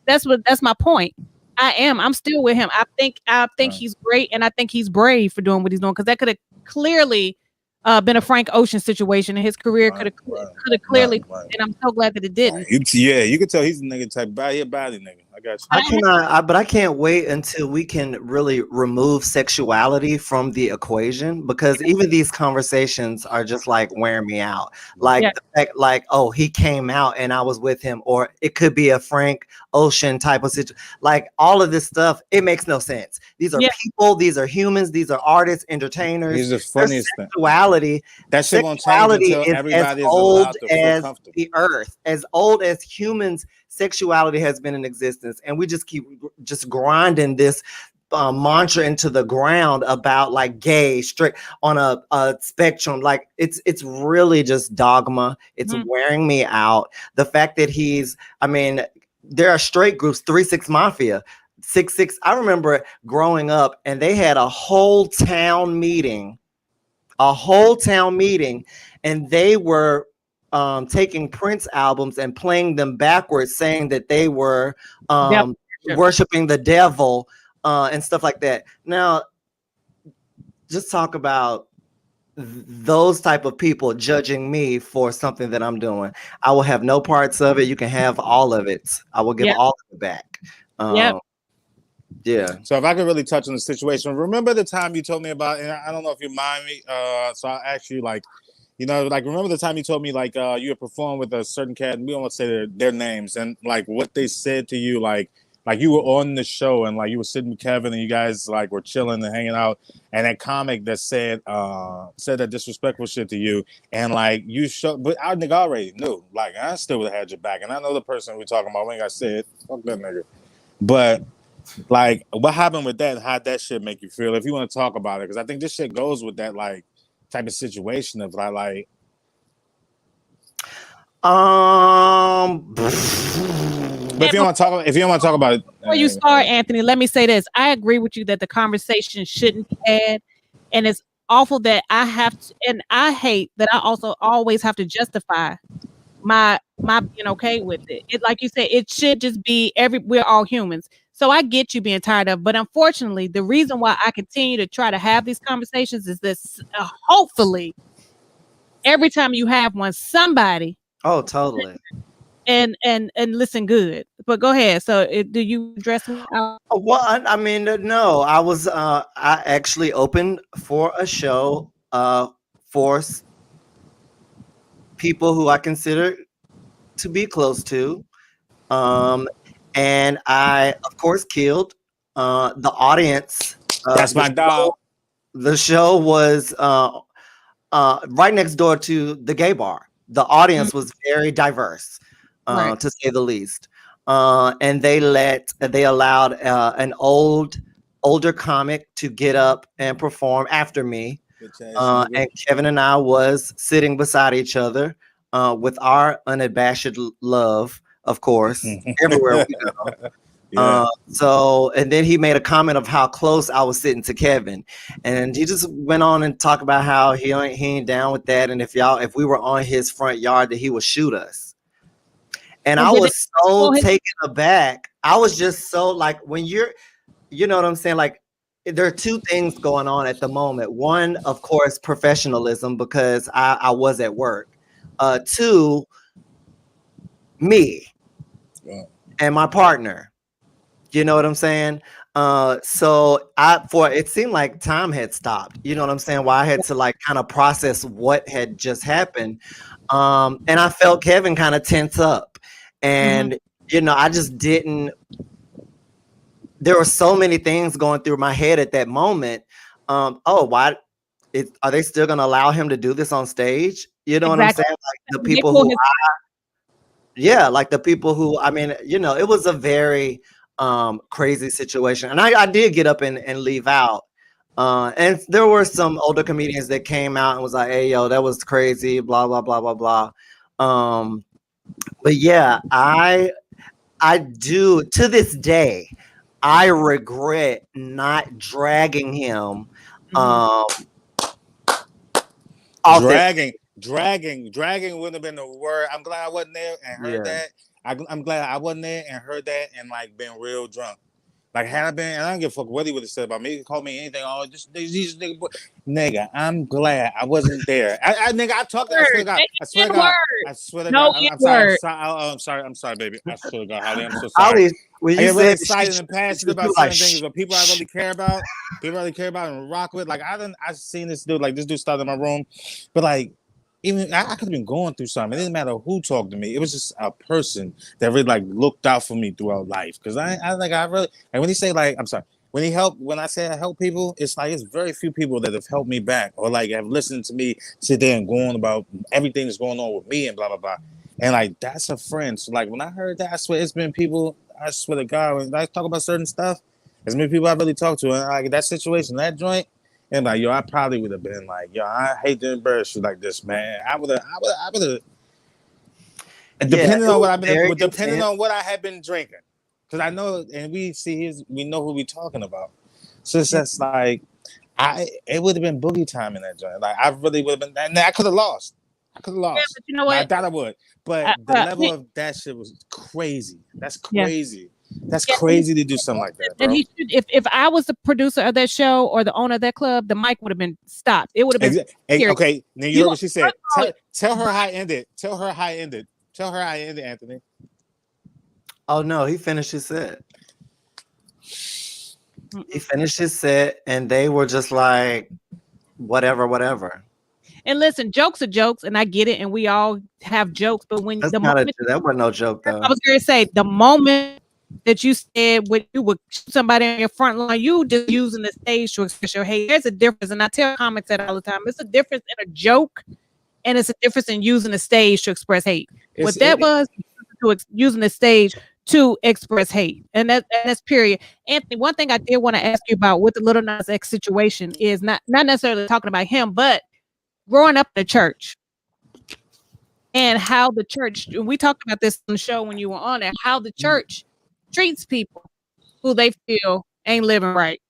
point. That's my point. I'm still with him. I think he's great, and I think he's brave for doing what he's doing, because that could have clearly been a Frank Ocean situation, and his career could have clearly, and I'm so glad that it didn't. You could tell he's a nigga type, body nigga. I got you. But I can't wait until we can really remove sexuality from the equation, because even these conversations are just like wearing me out. Like the fact, like, oh, he came out and I was with him, or it could be a Frank Ocean type of situation. Like all of this stuff, it makes no sense. These are people, these are humans, these are artists, entertainers. These are the funniest sexuality. That shit won't change until everybody is allowed to feel comfortable. The earth, as old as humans, sexuality has been in existence, and we just keep grinding this mantra into the ground about like gay, straight on a spectrum. Like it's really just dogma. It's wearing me out. The fact that there are straight groups, 3-6 Mafia, 6-6. I remember growing up, and they had a whole town meeting, and they were taking Prince albums and playing them backwards, saying that they were worshiping the devil and stuff like that. Now, just talk about those type of people judging me for something that I'm doing. I will have no parts of it. You can have all of it. I will give all of it back. Yeah. So if I could really touch on the situation, remember the time you told me about, and I don't know if you mind me, so I'll ask you, like, remember the time you told me, like, you had performed with a certain cat, and we don't want to say their names, and like what they said to you, like you were on the show, and like you were sitting with Kevin, and you guys like were chilling and hanging out, and that comic that said that disrespectful shit to you, and like you showed, but our nigga already knew, like I still would have had your back, and I know the person we're talking about. We ain't got to say it, fuck that nigga, but. Like, what happened with that? And how'd that shit make you feel? If you want to talk about it, because I think this shit goes with that like type of situation of like. But if you don't want to talk about it, before you start, Anthony, let me say this: I agree with you that the conversation shouldn't be had, and it's awful that I have to, and I hate that I also always have to justify my being okay with it. It, like you said, it should just be we're all humans. So I get you being tired of, but unfortunately, the reason why I continue to try to have these conversations is this: hopefully, every time you have one, somebody, oh, totally, and listen good. But go ahead. So do you address me? Well, I mean, no, I actually opened for a show for people who I consider to be close to. And I, of course, killed the audience. That's my dog. The show was right next door to the gay bar. The audience was very diverse, to say the least. And they allowed an older comic to get up and perform after me. And Kevin and I was sitting beside each other with our unabashed love, of course, everywhere we go. Yeah. So, and then he made a comment of how close I was sitting to Kevin, and he just went on and talked about how he ain't down with that, and if we were on his front yard, that he would shoot us. And I was so taken aback. I was just so like, when you know what I'm saying? Like, there are two things going on at the moment. One, of course, professionalism, because I was at work. Two, me and my partner. You know what I'm saying? So it seemed like time had stopped. You know what I'm saying? Why I had to like kind of process what had just happened. And I felt Kevin kind of tense up. And, you know, I just didn't. There were so many things going through my head at that moment. Why? Are they still going to allow him to do this on stage? You know what I'm saying? Like the people who like the people who, I mean, you know, it was a very crazy situation. And I did get up and leave out. And there were some older comedians that came out and was like, hey, yo, that was crazy, blah, blah, blah, blah, blah. But yeah, I do, to this day, I regret not dragging him. Dragging wouldn't have been the word. I'm glad I wasn't there and heard that. I'm glad I wasn't there and heard that and like been real drunk. Like had I been, and I don't give a fuck what he would have said about me. He called me anything. Oh, just these nigga. I'm glad I wasn't there. Nigga, I talked. I swear to God. I swear to God. I swear to God. I'm sorry, baby. I swear to God, Holly, I'm so sorry. When I you get really said excited and passionate about certain things that people I really care about, and rock with. Like I've seen this dude. Like this dude started in my room, but like. Even I could have been going through something. It didn't matter who talked to me. It was just a person that really like looked out for me throughout life. Because I really, and when he say like, I'm sorry, when I say I help people, it's like it's very few people that have helped me back or like have listened to me sit there and go on about everything that's going on with me and blah blah blah. And like that's a friend. So like when I heard that, I swear it's been people. I swear to God, when I talk about certain stuff, there's many people I really talk to, and like that situation, that joint. And like, yo, I probably would have been like, yo, I hate to embarrass you like this, man. I would have. Depending on what I had been drinking, because I know, and we know who we talking about. So it's just like, it would have been boogie time in that joint. Like I really would have been, and I could have lost. Yeah, but you know what? I thought I would, but the level of that shit was crazy. That's crazy. Yeah. That's crazy to do something like that, bro. And he should, if I was the producer of that show or the owner of that club, the mic would have been stopped. It would have been okay. Now you heard what she said. Tell her how I ended. Tell her how I ended. Tell her how I ended, Anthony. Oh no, he finished his set. He finished his set, and they were just like, whatever. And listen, jokes are jokes, and I get it, and we all have jokes. But when that wasn't no joke, though. I was going to say the moment that you said when you would shoot somebody on your front line, you just using the stage to express your hate. There's a difference, and I tell comics that all the time. It's a difference in a joke, and it's a difference in using the stage to express hate. Using the stage to express hate, and that's period. Anthony, one thing I did want to ask you about with the Lil Nas X situation is not necessarily talking about him, but growing up in the church and how the church. We talked about this on the show when you were on it. How the church treats people who they feel ain't living right.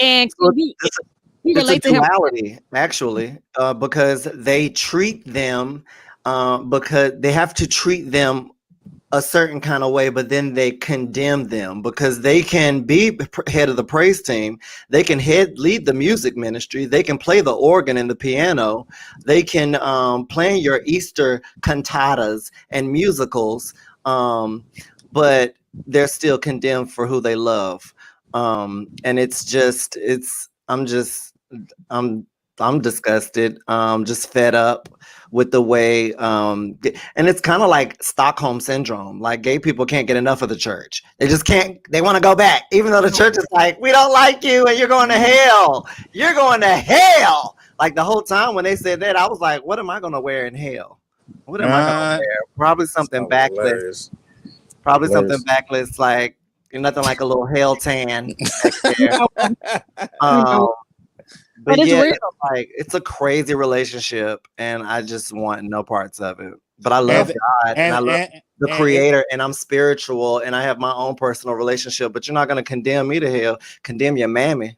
And you relate to duality, actually, because they treat them because they have to treat them a certain kind of way, but then they condemn them because they can be head of the praise team, they can lead the music ministry, they can play the organ and the piano, they can plan your Easter cantatas and musicals, but they're still condemned for who they love. And I'm disgusted, just fed up with the way, and it's kind of like Stockholm syndrome. Like gay people can't get enough of the church. They just can't, they want to go back, even though the church is like, we don't like you and you're going to hell. You're going to hell. Like the whole time when they said that, I was like, what am I going to wear in hell? What am I going to wear? Probably something backless. Probably something backless, like nothing like a little hell tan. But yeah, real. Like it's a crazy relationship, and I just want no parts of it. But I love God, and I love the Creator, and I'm spiritual, and I have my own personal relationship. But you're not going to condemn me to hell. Condemn your mammy.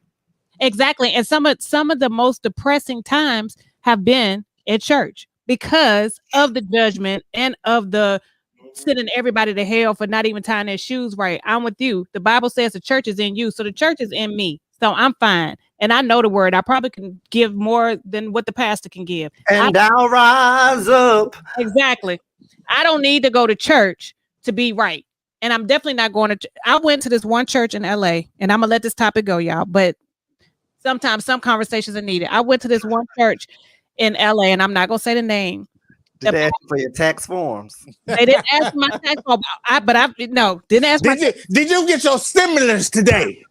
Exactly, and some of the most depressing times have been at church because of the judgment and of the sending everybody to hell for not even tying their shoes right. I'm with you. The Bible says the church is in you, so the church is in me. So I'm fine. And I know the word. I probably can give more than what the pastor can give. And I'll rise up. Exactly. I don't need to go to church to be right. And I'm definitely not going to. I went to this one church in LA, and I'm going to let this topic go, y'all. But sometimes some conversations are needed. I went to this one church in LA, and I'm not going to say the name. Did they ask for your tax forms? They didn't ask my tax form. Didn't ask my. Did you get your stimulus today?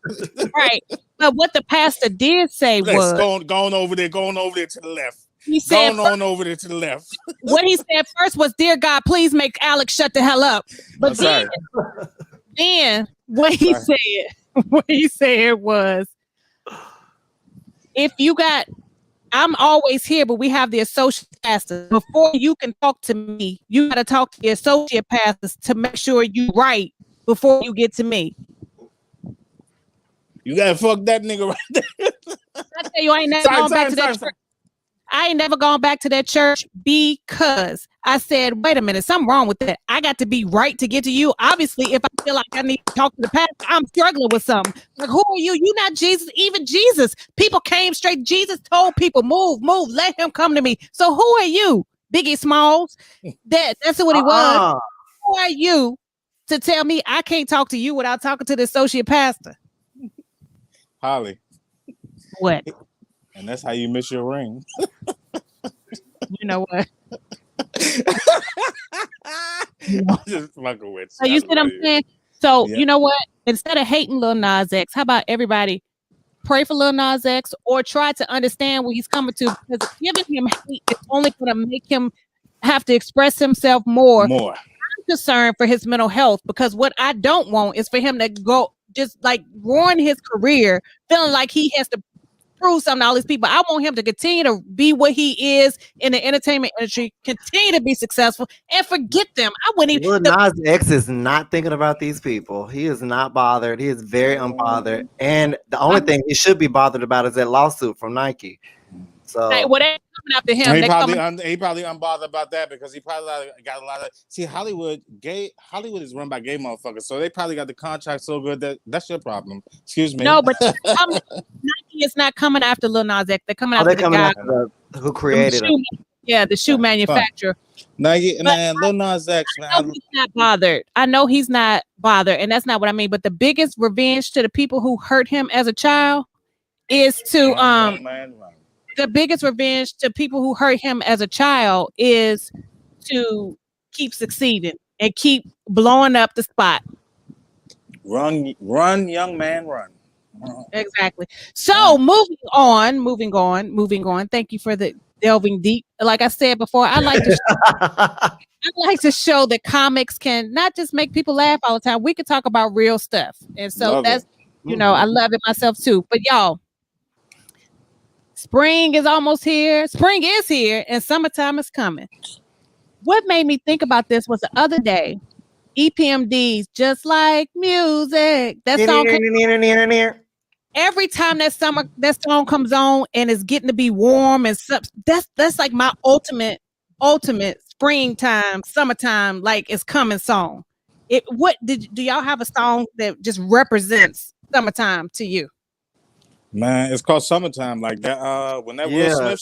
Right. But what the pastor did say was going over there to the left. He said going on over there to the left. What he said first was, "Dear God, please make Alexx shut the hell up." But then what he said was, if you got, I'm always here, but we have the associate pastors. Before you can talk to me, you got to talk to the associate pastors to make sure you right before you get to me. You gotta fuck that nigga right there. I tell you, I ain't never gone back to that church. I ain't never gone back to that church because I said, wait a minute, something wrong with that. I got to be right to get to you. Obviously, if I feel like I need to talk to the pastor, I'm struggling with something. Like, who are you? You not Jesus. Even Jesus, people came straight. Jesus told people, move, let him come to me. So who are you, Biggie Smalls? That's what he was. Who are you to tell me I can't talk to you without talking to the associate pastor? Holly. What? And that's how you miss your ring. You know what? I'm just fucking with you. So you see what I'm saying? So you know what? Instead of hating Lil Nas X, how about everybody pray for Lil Nas X or try to understand where he's coming to? Because giving him hate is only going to make him have to express himself more. I'm concerned for his mental health because what I don't want is for him to go just like ruin his career, feeling like he has to prove something to all these people. I want him to continue to be what he is in the entertainment industry, continue to be successful, and forget them. I wouldn't even. Lil Nas X is not thinking about these people. He is not bothered. He is very unbothered. And the only thing he should be bothered about is that lawsuit from Nike. So they're coming after him. He probably unbothered about that because he probably got a lot of. See, Hollywood is run by gay motherfuckers, so they probably got the contract so good that that's your problem. Excuse me. No, but Nike is not coming after Lil Nas X. They're coming after the guy who created him. Yeah, the shoe manufacturer. Nike, man, Lil Nas X, man. I know he's not bothered. I know he's not bothered, and that's not what I mean. But the biggest revenge to the people who hurt him as a child is to the biggest revenge to people who hurt him as a child is to keep succeeding and keep blowing up the spot. Run, young man, run. Exactly. So moving on. Thank you for the delving deep. Like I said before, I like to show that comics can not just make people laugh all the time. We can talk about real stuff. And so I love it myself too. But y'all, spring is almost here. Spring is here and summertime is coming. What made me think about this was the other day, EPMD's Just Like Music. That song every time that song comes on and it's getting to be warm and stuff, that's like my ultimate springtime, summertime, like it's coming song. Do y'all have a song that just represents summertime to you? Man, it's called Summertime. Like that. When that Will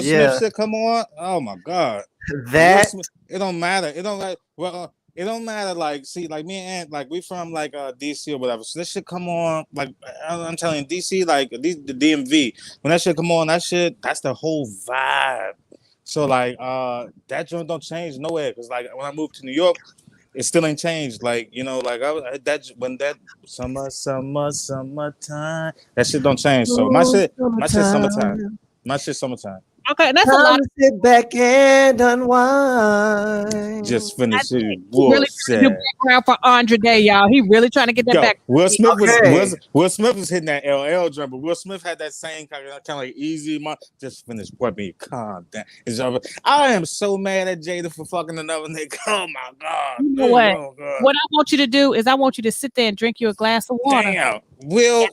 Smith shit, come on. Oh my God. That Smith, it don't matter. It don't like. Well, it don't matter. Like, see, like me and Aunt, like we from like DC or whatever. So this shit come on. Like I'm telling you, DC, like the DMV. When that shit come on, that's the whole vibe. So like that joint don't change nowhere. Cause like when I moved to New York, it still ain't changed. Like, you know, like when that summertime, that shit don't change. So my shit's summertime. My shit's summertime. Okay, that's a lot. to sit back and unwind. Just finish it. Really trying to do background for Andre Day, y'all. He really trying to get that back. Will Smith was hitting that LL drum, but Will Smith had that same kind of like easy. Just finish, boy, be calm down. I am so mad at Jada for fucking another nigga. Oh my God. You know what? Oh, God. What I want you to do is I want you to sit there and drink you a glass of water. Damn. Will,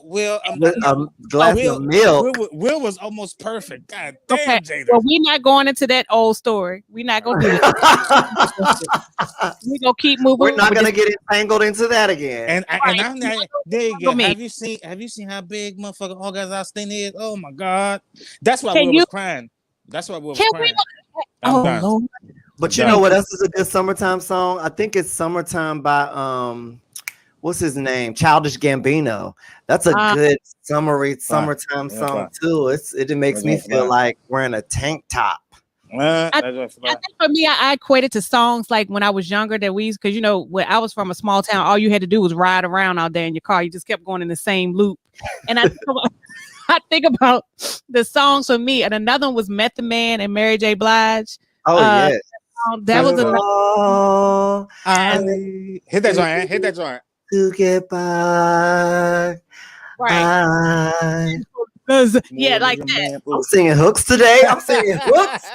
glass of milk. Will was almost perfect. God damn, okay. Jada. Well, we're not going into that old story. We're not going to do that. We're going to keep moving. We're not going to get entangled into that again. And there you go. Have you seen how big motherfucking August Austin is? Oh my God. That's why Will was crying. That's why Will was crying. Lord. But you know what else is a good summertime song? I think it's Summertime by what's his name? Childish Gambino. That's a good summertime song too. It makes me feel like wearing a tank top. I think for me, I equated to songs like when I was younger that because you know when I was from a small town, all you had to do was ride around out there in your car. You just kept going in the same loop. And I think about the songs for me. And another one was Method Man and Mary J. Blige. Oh yes, that was hit that joint. To get by. Right. Yeah, like that. I'm singing hooks today. I'm singing hooks.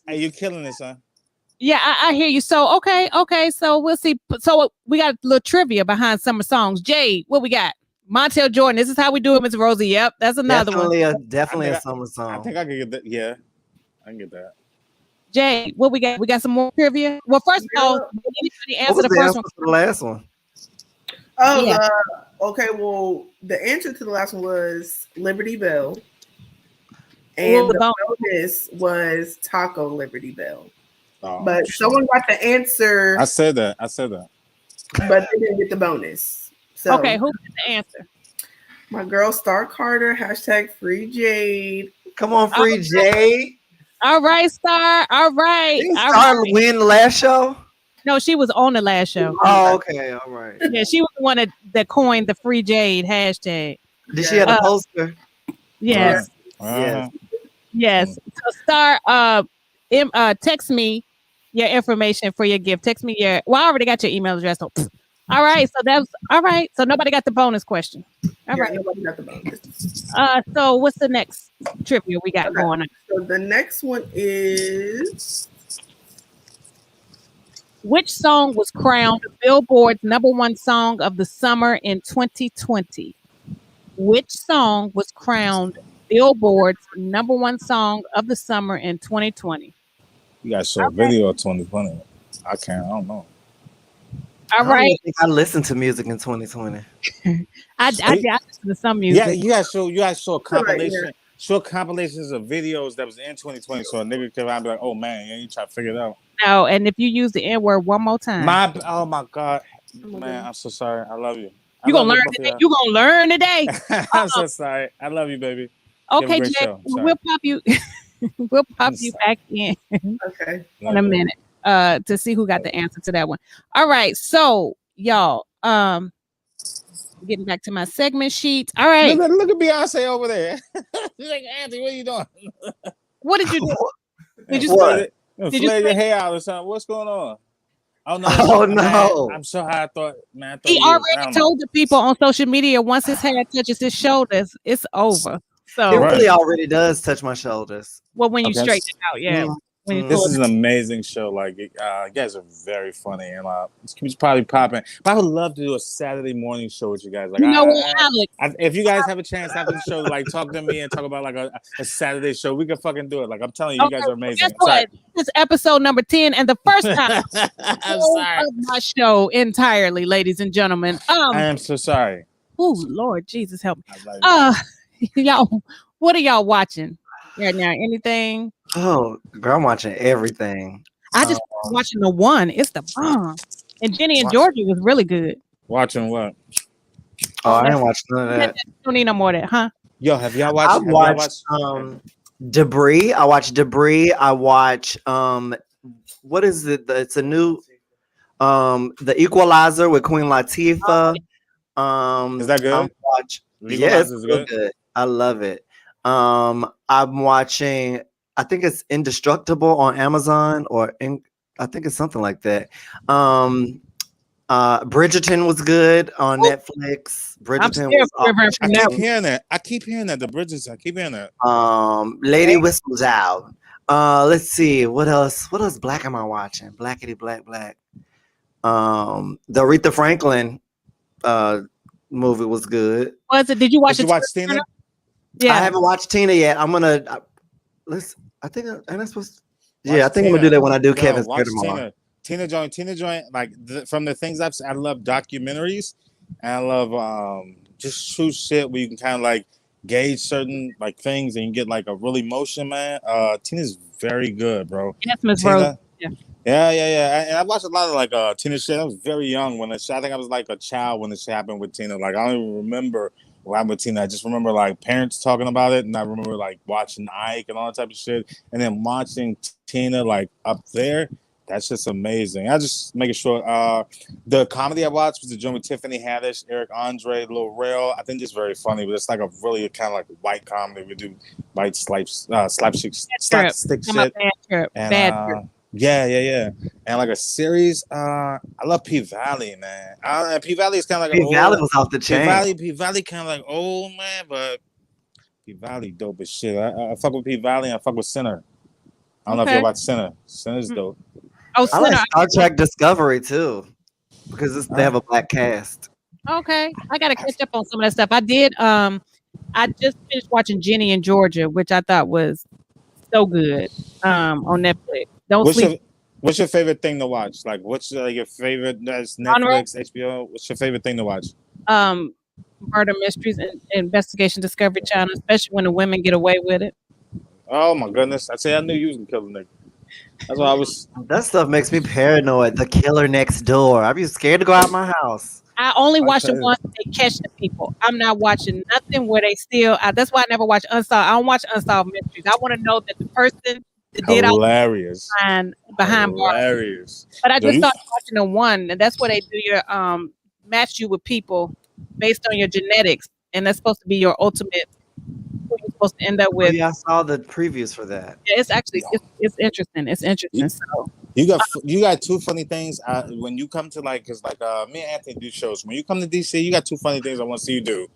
Hey, you killing this, son. Yeah, I hear you. So okay. So we'll see. So we got a little trivia behind summer songs. Jade, what we got? Montel Jordan. This is how we do it, Miss Rosie. Yep, that's another one. Definitely a summer song. I think I can get that. Yeah, I can get that. Jay, what we got? We got some more trivia. Well, first of all, anybody answer the first one? The last one. Oh, yeah. Okay. Well, the answer to the last one was Liberty Bell, and the bonus was Taco Liberty Bell. Oh, but someone got the answer. I said that. But they didn't get the bonus. So, okay, who got the answer? My girl Starr Carter. # free Jade. Come on, free Jade. All right, Starr. All right. Didn't Starr win the last show? No, she was on the last show. Oh, okay. All right. Yeah, she was the one that coined the free Jade hashtag. Did she have a poster? Yes. Yes. So Starr, text me your information for your gift. Text me I already got your email address. So, all right. So that's all right. So nobody got the bonus question. All right. Nobody got the bonus. So what's the next trivia we got going on? So the next one is, which song was crowned Billboard's #1 song of the summer in 2020? Which song was crowned Billboard's #1 song of the summer in 2020? You guys saw a video of 2020. I don't know. All right. I think I listened to music in 2020. I listened to some music. Yeah, you guys saw a compilation. Short compilations of videos that was in 2020, so a nigga could be like, "Oh man, you try to figure it out." No, and if you use the N word one more time, oh my God, man, I'm so sorry. I love you. You gonna learn today. You gonna learn today. I'm so sorry. I love you, baby. Okay, Jay, we'll pop you. We'll pop you back in. Okay. In a minute, to see who got the answer to that one. All right, so y'all, getting back to my segment sheet. All right. Look at Beyonce over there. She's like, Anthony, what are you doing? What did you do? Did you flare your hair out or something? What's going on? Oh no! No! I'm so high. I thought, man. He already told the people on social media once his hair touches his shoulders, it's over. So it really already does touch my shoulders. Well, when you straighten it out, yeah. when you This pull is it. an amazing show. Like, you guys are very funny, and it's probably popping. But I would love to do a Saturday morning show with you guys. Like, You know what, Alex? if you guys have a chance after the show, like, talk to me and talk about like a Saturday show, we can fucking do it. Like, I'm telling you, you guys are amazing. Guess what? This is episode number 10, and the first time I'm sorry. of my show entirely, ladies and gentlemen. I am so sorry. Oh Lord Jesus, help me. Like, Y'all, what are y'all watching right now? Anything? Oh, girl, I'm watching everything. I just watching the one. It's the bomb. And Jenny and Georgia was really good. watching what? Oh, I didn't watch none of that. Don't need no more of that, huh? Yo, have y'all watched? I watched Debris. I watched Debris. I watch what is it? It's a new The Equalizer with Queen Latifah. Is that good? Yes, it's good. I love it. I'm watching, I think it's Indestructible on Amazon, I think it's something like that. Bridgerton was good on Netflix. Bridgerton was I keep hearing that. The Bridges, I keep hearing that. Lady Whistles Out. Let's see, what else black am I watching? Blackity black. The Aretha Franklin movie was good. Was it? Did you watch Tina? Yeah, I haven't watched Tina yet. I'm gonna I think I'm supposed to, I think I'm gonna do that when I do Kevin's Care tomorrow. Tina joint. Like from the things I love documentaries, and I love just true shit where you can kind of like gauge certain like things and you get like a real emotion, man. Tina's very good, bro. Yes, Miss Rose. Yeah. And I watched a lot of like Tina shit. I was very young when I think I was like a child when this happened with Tina. Like I don't even remember what happened with Tina. I just remember like parents talking about it, and I remember like watching Ike and all that type of shit, and then watching Tina like up there. That's just amazing. I just making sure. The comedy I watched was the joint with Tiffany Haddish, Eric Andre, Lil Rel. I think it's very funny, but it's like a really kind of like white comedy. We do white slapstick shit. Bad trip. Yeah. And like a series, I love P Valley, man. And P Valley is kind of like P Valley was off the chain. P Valley kind of like old, man, but P Valley dope as shit. I fuck with P Valley and I fuck with Sinner. I don't know if you about Sinner. Sinner's dope. Oh, I like Star Trek Discovery too, because they have a black cast. Okay, I gotta catch up on some of that stuff. I did. I just finished watching Jenny and Georgia, which I thought was so good. On Netflix. What's your favorite thing to watch? Like, what's your favorite? That's Netflix, HBO. What's your favorite thing to watch? Murder mysteries and investigation Discovery Channel, especially when the women get away with it. Oh my goodness! I knew you was gonna kill the nigga. That's why I was. That stuff makes me paranoid. The Killer Next Door. I'd be scared to go out my house. I only watch the ones that they catch the people. I'm not watching nothing where they steal. That's why I never watch Unsolved. I don't watch Unsolved Mysteries. I want to know that the person that did all behind bars. But I just started watching the one, and that's where they do your match you with people based on your genetics, and that's supposed to be your ultimate. Who you're supposed to end up with. Yeah, I saw the previews for that. Yeah, it's actually it's interesting. It's interesting. So you got two funny things when you come to because me and Anthony do shows. When you come to DC, you got two funny things I want to see you do.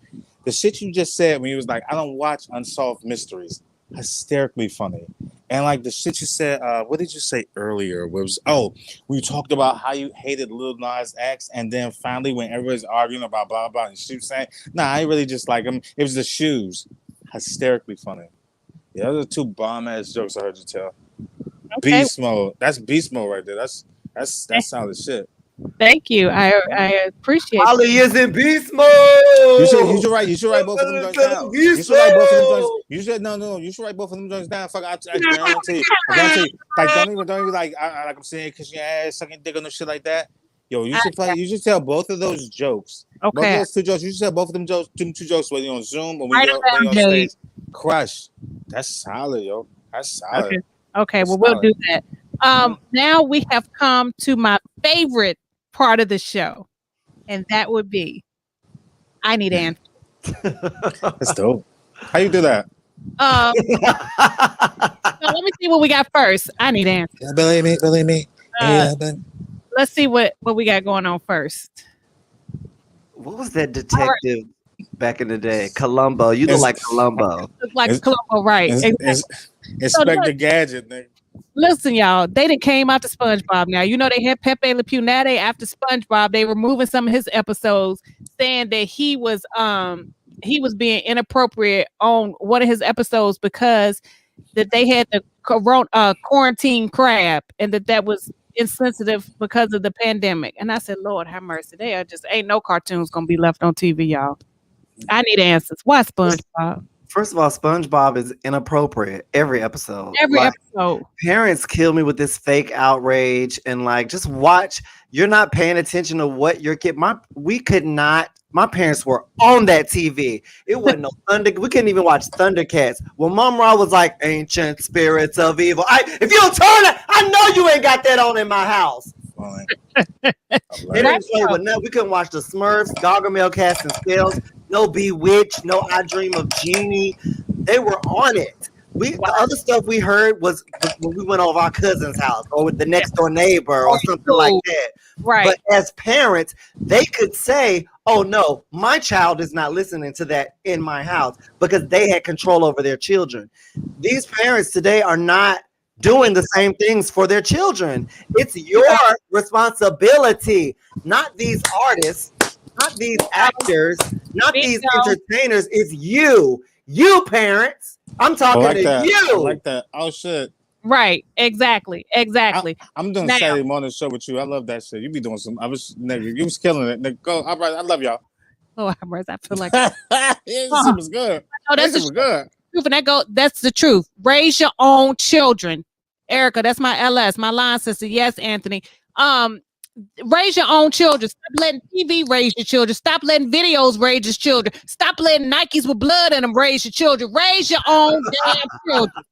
The shit you just said when you was like, I don't watch Unsolved Mysteries. Hysterically funny. And like the shit you said, what did you say earlier? We talked about how you hated Lil Nas X, and then finally when everybody's arguing about blah blah and she was saying, nah, I really just like him. It was the shoes. Hysterically funny. Yeah, those are two bomb ass jokes I heard you tell. Okay. Beast mode. That's beast mode right there. That's solid shit. Thank you. I appreciate Holly is in beast mode. You should write both of them joints down. You should write both of them joints. You should write both of them joints down. Fuck, I guarantee you. Like don't even like I'm saying kissing your ass, sucking dick on no shit like that. Yo, you should tell both of those jokes. Okay. Both of those two jokes. You should tell both of them jokes, two jokes whether you're on Zoom or when you're on stage. Crush. That's solid, yo. That's solid. Okay. Well, we'll do that. Now we have come to my favorite part of the show, and that would be I need answers. That's dope. How you do that? So let me see what we got first. I need answers. Believe me. Let's see what we got going on first. What was that detective back in the day? Columbo. You look like Columbo. Look like Columbo, right? Inspector Gadget, nigga. Listen, y'all, they done came out to SpongeBob now. You know, they had Pepe Le Pew. Now they after SpongeBob, they removing some of his episodes, saying that he was being inappropriate on one of his episodes because that they had the quarantine crab and that was insensitive because of the pandemic. And I said, Lord have mercy. They are just ain't no cartoons gonna be left on TV, y'all. I need answers. Why SpongeBob? First of all, SpongeBob is inappropriate every episode. Every episode. Parents kill me with this fake outrage and like just watch. You're not paying attention to what your kid. We could not. My parents were on that TV. It wasn't no Thunder. We couldn't even watch Thundercats. When Mom Ra was like, "Ancient spirits of evil." If you don't turn it, I know you ain't got that on in my house. They didn't play with nothing. We couldn't watch the Smurfs, Gargamel, Cats and Scales. No Bewitched, no I Dream of Jeannie. They were on it. The other stuff we heard was when we went over our cousin's house or with the next door neighbor or something like that. Right. But as parents, they could say, "Oh no, my child is not listening to that in my house," because they had control over their children. These parents today are not doing the same things for their children. It's your responsibility, not these artists, not these actors, not these entertainers. It's you parents. I'm talking to you. I like that. Oh shit. Right. Exactly. I'm doing Saturday morning show with you. I love that shit. You be doing some. You was killing it. Nigga, go. All right. I love y'all. Oh, I feel like this was good. Oh, that's good. That's the truth. Raise your own children. Erica, that's my LS, my line sister. Yes, Anthony. Raise your own children. Stop letting TV raise your children. Stop letting videos raise your children. Stop letting Nikes with blood in them raise your children. Raise your own damn children.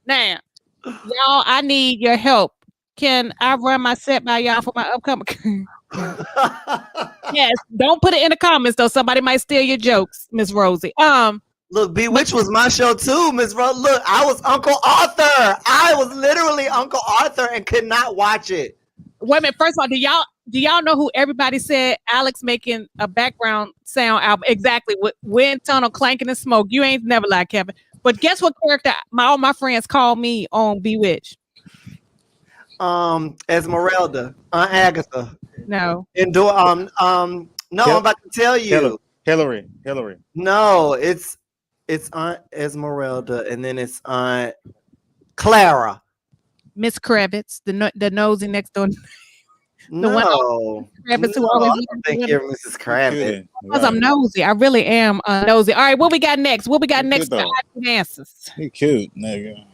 Now, y'all, I need your help. Can I run my set by y'all for my upcoming? Yes, don't put it in the comments though. Somebody might steal your jokes, Miss Rosie. Look, Bewitched was my show too, Miss Rose. Look, I was Uncle Arthur. I was literally Uncle Arthur and could not watch it. Wait a minute. First of all, do y'all know who everybody said Alexx making a background sound album? Exactly. With wind tunnel clanking and smoke. You ain't never lied, Kevin. But guess what character all my friends call me on Bewitched? Esmeralda, Aunt Agatha. No. No, I'm about to tell you. Hillary. No, it's Aunt Esmeralda, and then it's Aunt Clara. Miss Kravitz, the nosy next door. No, Kravitz who I always don't think you're Mrs. Kravitz. Because I'm nosy. I really am nosy. All right, what we got next? For answers? You cute, nigga.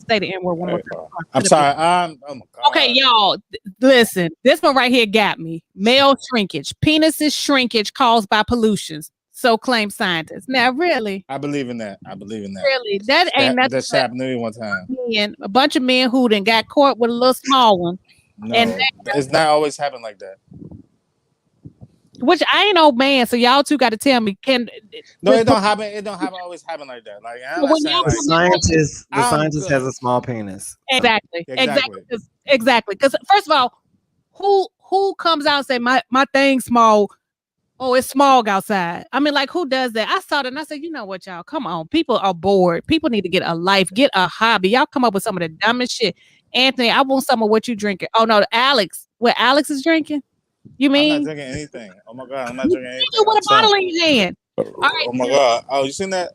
Say the N-word one more time. I'm sorry. Oh my God. Okay, y'all, listen. This one right here got me. Male shrinkage. Penises shrinkage caused by pollutions. So claim scientists. Now, really? I believe in that. Really? That ain't nothing. That happened to me one time. A bunch of men who then got caught with a little small one. No, it's not always happen like that. Which I ain't no man, so y'all two got to tell me. No, it don't happen. It don't always happen like that. Like the scientist has a small penis. Exactly. Because first of all, who comes out and say my thing's small? Oh, it's small outside. I mean, like, who does that? I saw that and I said, you know what, y'all? Come on. People are bored. People need to get a life, get a hobby. Y'all come up with some of the dumbest shit. Anthony, I want some of what you drinking. Oh no, Alexx. What Alexx is drinking? You mean? I'm not drinking anything. Oh my God, I'm not drinking anything. You with a bottle in your hand. All right. Oh my God. Oh, you seen that?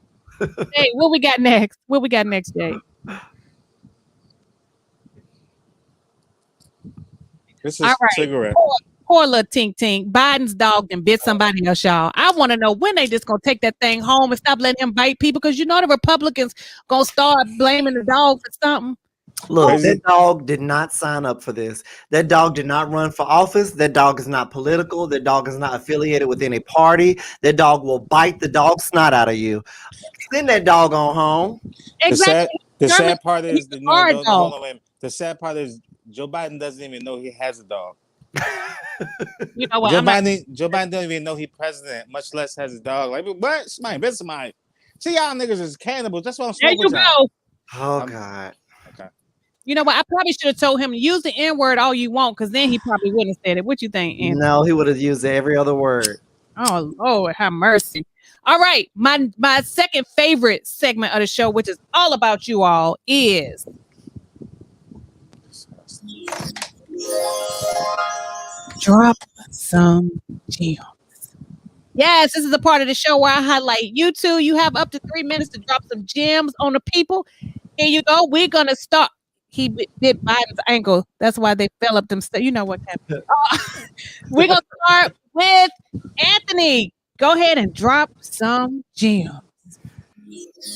Hey, what we got next? Jay? This is cigarette. Poor little Tink Tink. Biden's dog and bit somebody else, y'all. I want to know when they just gonna take that thing home and stop letting him bite people, because you know the Republicans gonna start blaming the dog for something. Look, that dog did not sign up for this. That dog did not run for office. That dog is not political. That dog is not affiliated with any party. That dog will bite the dog snot out of you. Send that dog on home. Exactly. The sad part is the sad part is Joe Biden doesn't even know he has a dog. You know what? Joe Biden don't even know he's president, much less has a dog. Like, what? Somebody. See, y'all niggas is cannibals. That's what I'm saying. There you go. Oh God. Okay. You know what? I probably should have told him to use the N-word all you want, because then he probably wouldn't have said it. What you think, Anthony? No, he would have used every other word. Oh Lord, have mercy. All right, my second favorite segment of the show, which is all about you all, is drop some gems. Yes, this is a part of the show where I highlight you two. You have up to 3 minutes to drop some gems on the people. Here you go. We're gonna start. He bit Biden's ankle. That's why they fell up them. You know what happened. We're gonna start with Anthony. Go ahead and drop some gems.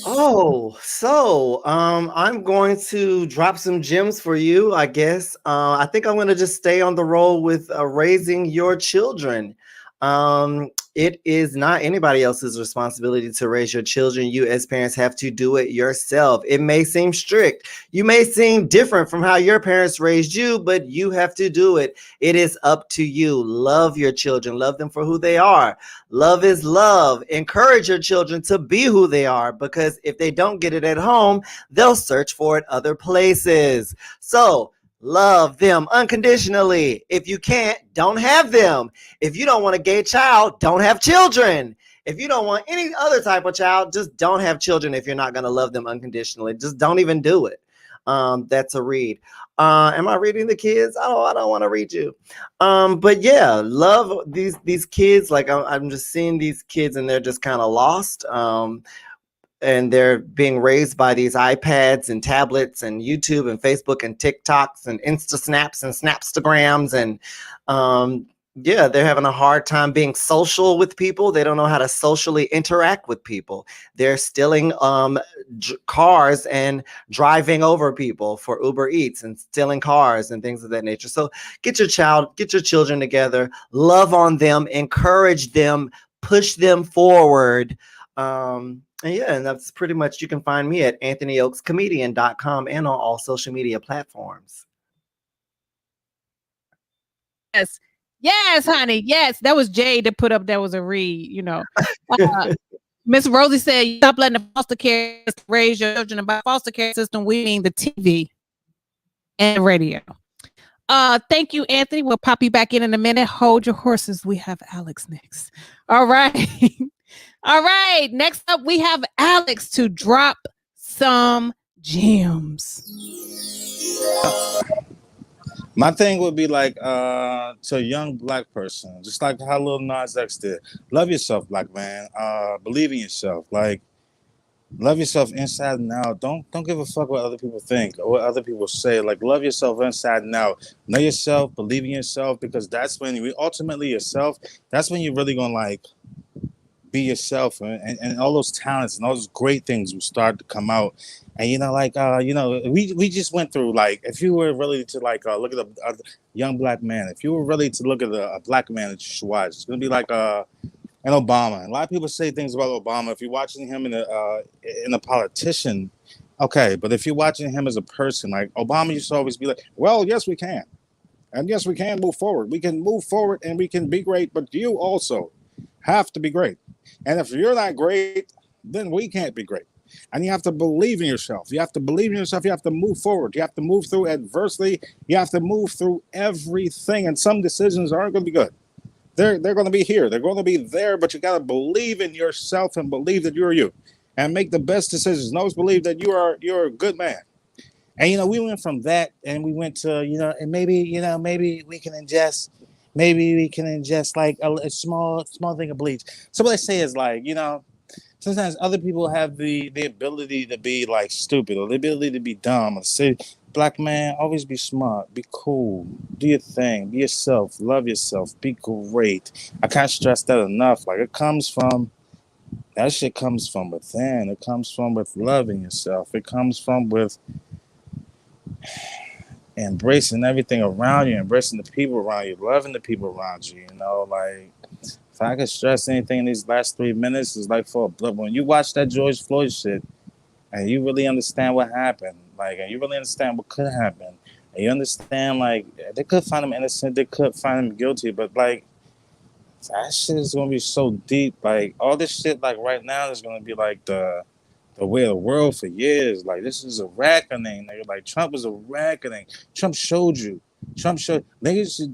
Oh, so I'm going to drop some gems for you, I guess. I think I'm going to just stay on the roll with raising your children. It is not anybody else's responsibility to raise your children. You, as parents, have to do it yourself. It may seem strict. You may seem different from how your parents raised you, but you have to do it. It is up to you. Love your children. Love them for who they are. Love is love. Encourage your children to be who they are, because if they don't get it at home, they'll search for it other places. So love them unconditionally. If you can't, don't have them. If you don't want a gay child, don't have children. If you don't want any other type of child, just don't have children if you're not going to love them unconditionally. Just don't even do it. That's a read. Am I reading the kids? I don't want to read you. But yeah, love these kids. Like I'm just seeing these kids and they're just kind of lost. And they're being raised by these iPads and tablets and YouTube and Facebook and TikToks and Insta Snaps and Snapstagrams. And yeah, they're having a hard time being social with people. They don't know how to socially interact with people. They're stealing cars and driving over people for Uber Eats and stealing cars and things of that nature. So get your children together, love on them, encourage them, push them forward. And that's pretty much, you can find me at anthonyoakescomedian.com and on all social media platforms. Yes, honey. Yes, that was Jay that put up. That was a read. You know, Miss Rosie said, "Stop letting the foster care system raise your children." And by foster care system, we mean the TV and radio. Thank you, Anthony. We'll pop you back in a minute. Hold your horses. We have Alexx next. All right. All right. Next up, we have Alexx to drop some gems. My thing would be like to a young black person, just like how Lil Nas X did. Love yourself, black man. Believe in yourself. Like, love yourself inside and out. Don't give a fuck what other people think or what other people say. Like, love yourself inside and out. Know yourself, believe in yourself, because that's when you ultimately yourself. That's when you're really gonna like be yourself, and all those talents and all those great things will start to come out. And we just went through, like, if you were really to like look at a young black man, if you were really to look at a black man that you should watch, it's gonna be like an Obama. And a lot of people say things about Obama. If you're watching him in a politician, okay, but if you're watching him as a person, like Obama used to always be like, well, yes, we can, and yes, we can move forward. We can move forward and we can be great, but you also have to be great. And if you're not great, then we can't be great. And you have to believe in yourself. You have to believe in yourself. You have to move forward. You have to move through adversity. You have to move through everything. And some decisions aren't going to be good. They're going to be here. They're going to be there. But you got to believe in yourself and believe that you're you, and make the best decisions. And always believe that you're a good man. And we went from that, and we went to and maybe we can ingest. Maybe we can ingest like a small thing of bleach. So what I say is, like, sometimes other people have the ability to be like stupid, or the ability to be dumb. Or say, black man, always be smart, be cool, do your thing, be yourself, love yourself, be great. I can't stress that enough. Like, that shit comes from within. It comes from with loving yourself. It comes from with embracing everything around you, embracing the people around you, loving the people around you. Like, if I could stress anything in these last 3 minutes, is like, when you watch that George Floyd shit, and you really understand what happened, like, and you really understand what could happen, and you understand, like, they could find him innocent, they could find him guilty, but like, that shit is gonna be so deep. Like, all this shit, like, right now is gonna be like the way of the world for years. Like, this is a reckoning. Like, Trump is a reckoning. Trump showed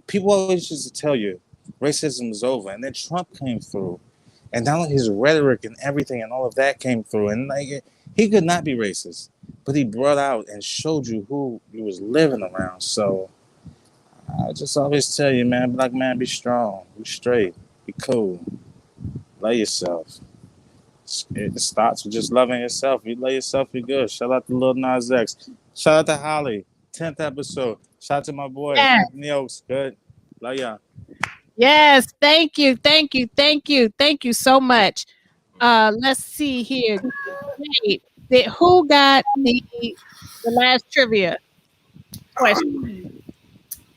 people always used to tell you racism is over, and then Trump came through, And not only his rhetoric and everything and all of that came through. And like he could not be racist, but he brought out and showed you who he was living around. So I just always tell you, man, black man, be strong, be straight, be cool, love yourself. It starts with just loving yourself. You love yourself, you're good. Shout out to Lil Nas X. Shout out to Holly. 10th episode. Shout out to my boy, Yes. Anthony Oaks. Good. Love y'all. Yes, thank you so much. Let's see here. Wait, who got the last trivia question?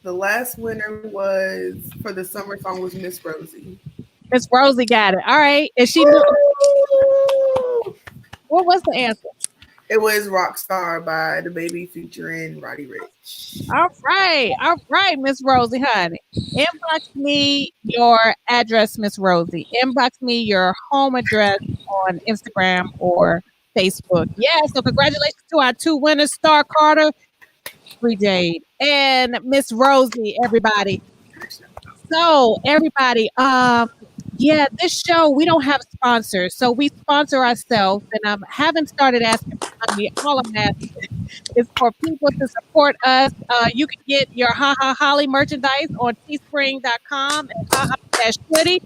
The last winner was for the summer song was Miss Rosie. Miss Rosie got it. All right. And she knew. What was the answer? It was Rockstar by the Baby featuring Roddy Ricch. All right, Miss Rosie, honey. Inbox me your address, Miss Rosie. Inbox me your home address on Instagram or Facebook. Yeah, so congratulations to our 2 winners, Starr Carter, Free Jade, and Miss Rosie, everybody. So, everybody, yeah, this show, we don't have sponsors, so we sponsor ourselves, and I haven't started asking for money. All I'm asking is for people to support us. You can get your HaHa Holly merchandise on teespring.com and HaHa-Hoodie.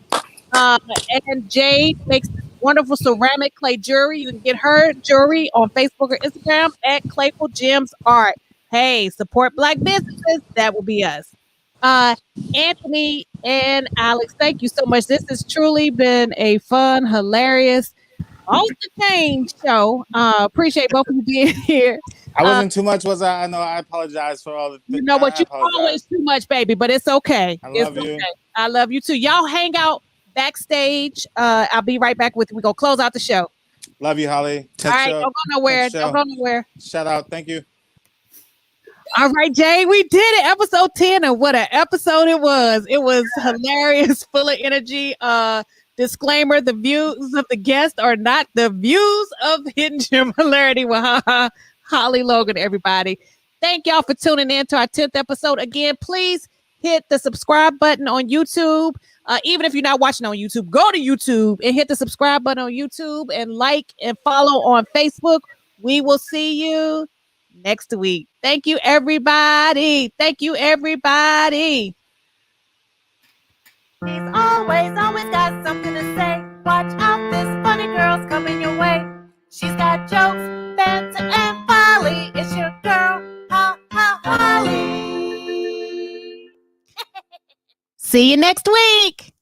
And Jade makes this wonderful ceramic clay jewelry. You can get her jewelry on Facebook or Instagram at Clayful Gems Art. Hey, support Black businesses. That will be us. Anthony and Alex, thank you so much. This has truly been a fun, hilarious, off the chain show. Appreciate both of you being here. I wasn't too much, was I? I know. I apologize for all the You know what? You always too much, baby, but it's okay. I love you. Okay. I love you too. Y'all hang out backstage. I'll be right back with you. We're going to close out the show. Love you, Holly. All right. Don't go nowhere. Don't go nowhere. Shout out. Thank you. All right, Jay, we did it. Episode 10, and what an episode it was. It was hilarious, full of energy. Disclaimer, the views of the guest are not the views of Hidden Gem Hilarity with HaHa, Holly Logan, everybody. Thank y'all for tuning in to our 10th episode. Again, please hit the subscribe button on YouTube. Even if you're not watching on YouTube, go to YouTube and hit the subscribe button on YouTube and like and follow on Facebook. We will see you next week. Thank you, everybody. Thank you, everybody. He's always got something to say. Watch out, this funny girl's coming your way. She's got jokes, banter, and folly. It's your girl, HaHa Holly. See you next week.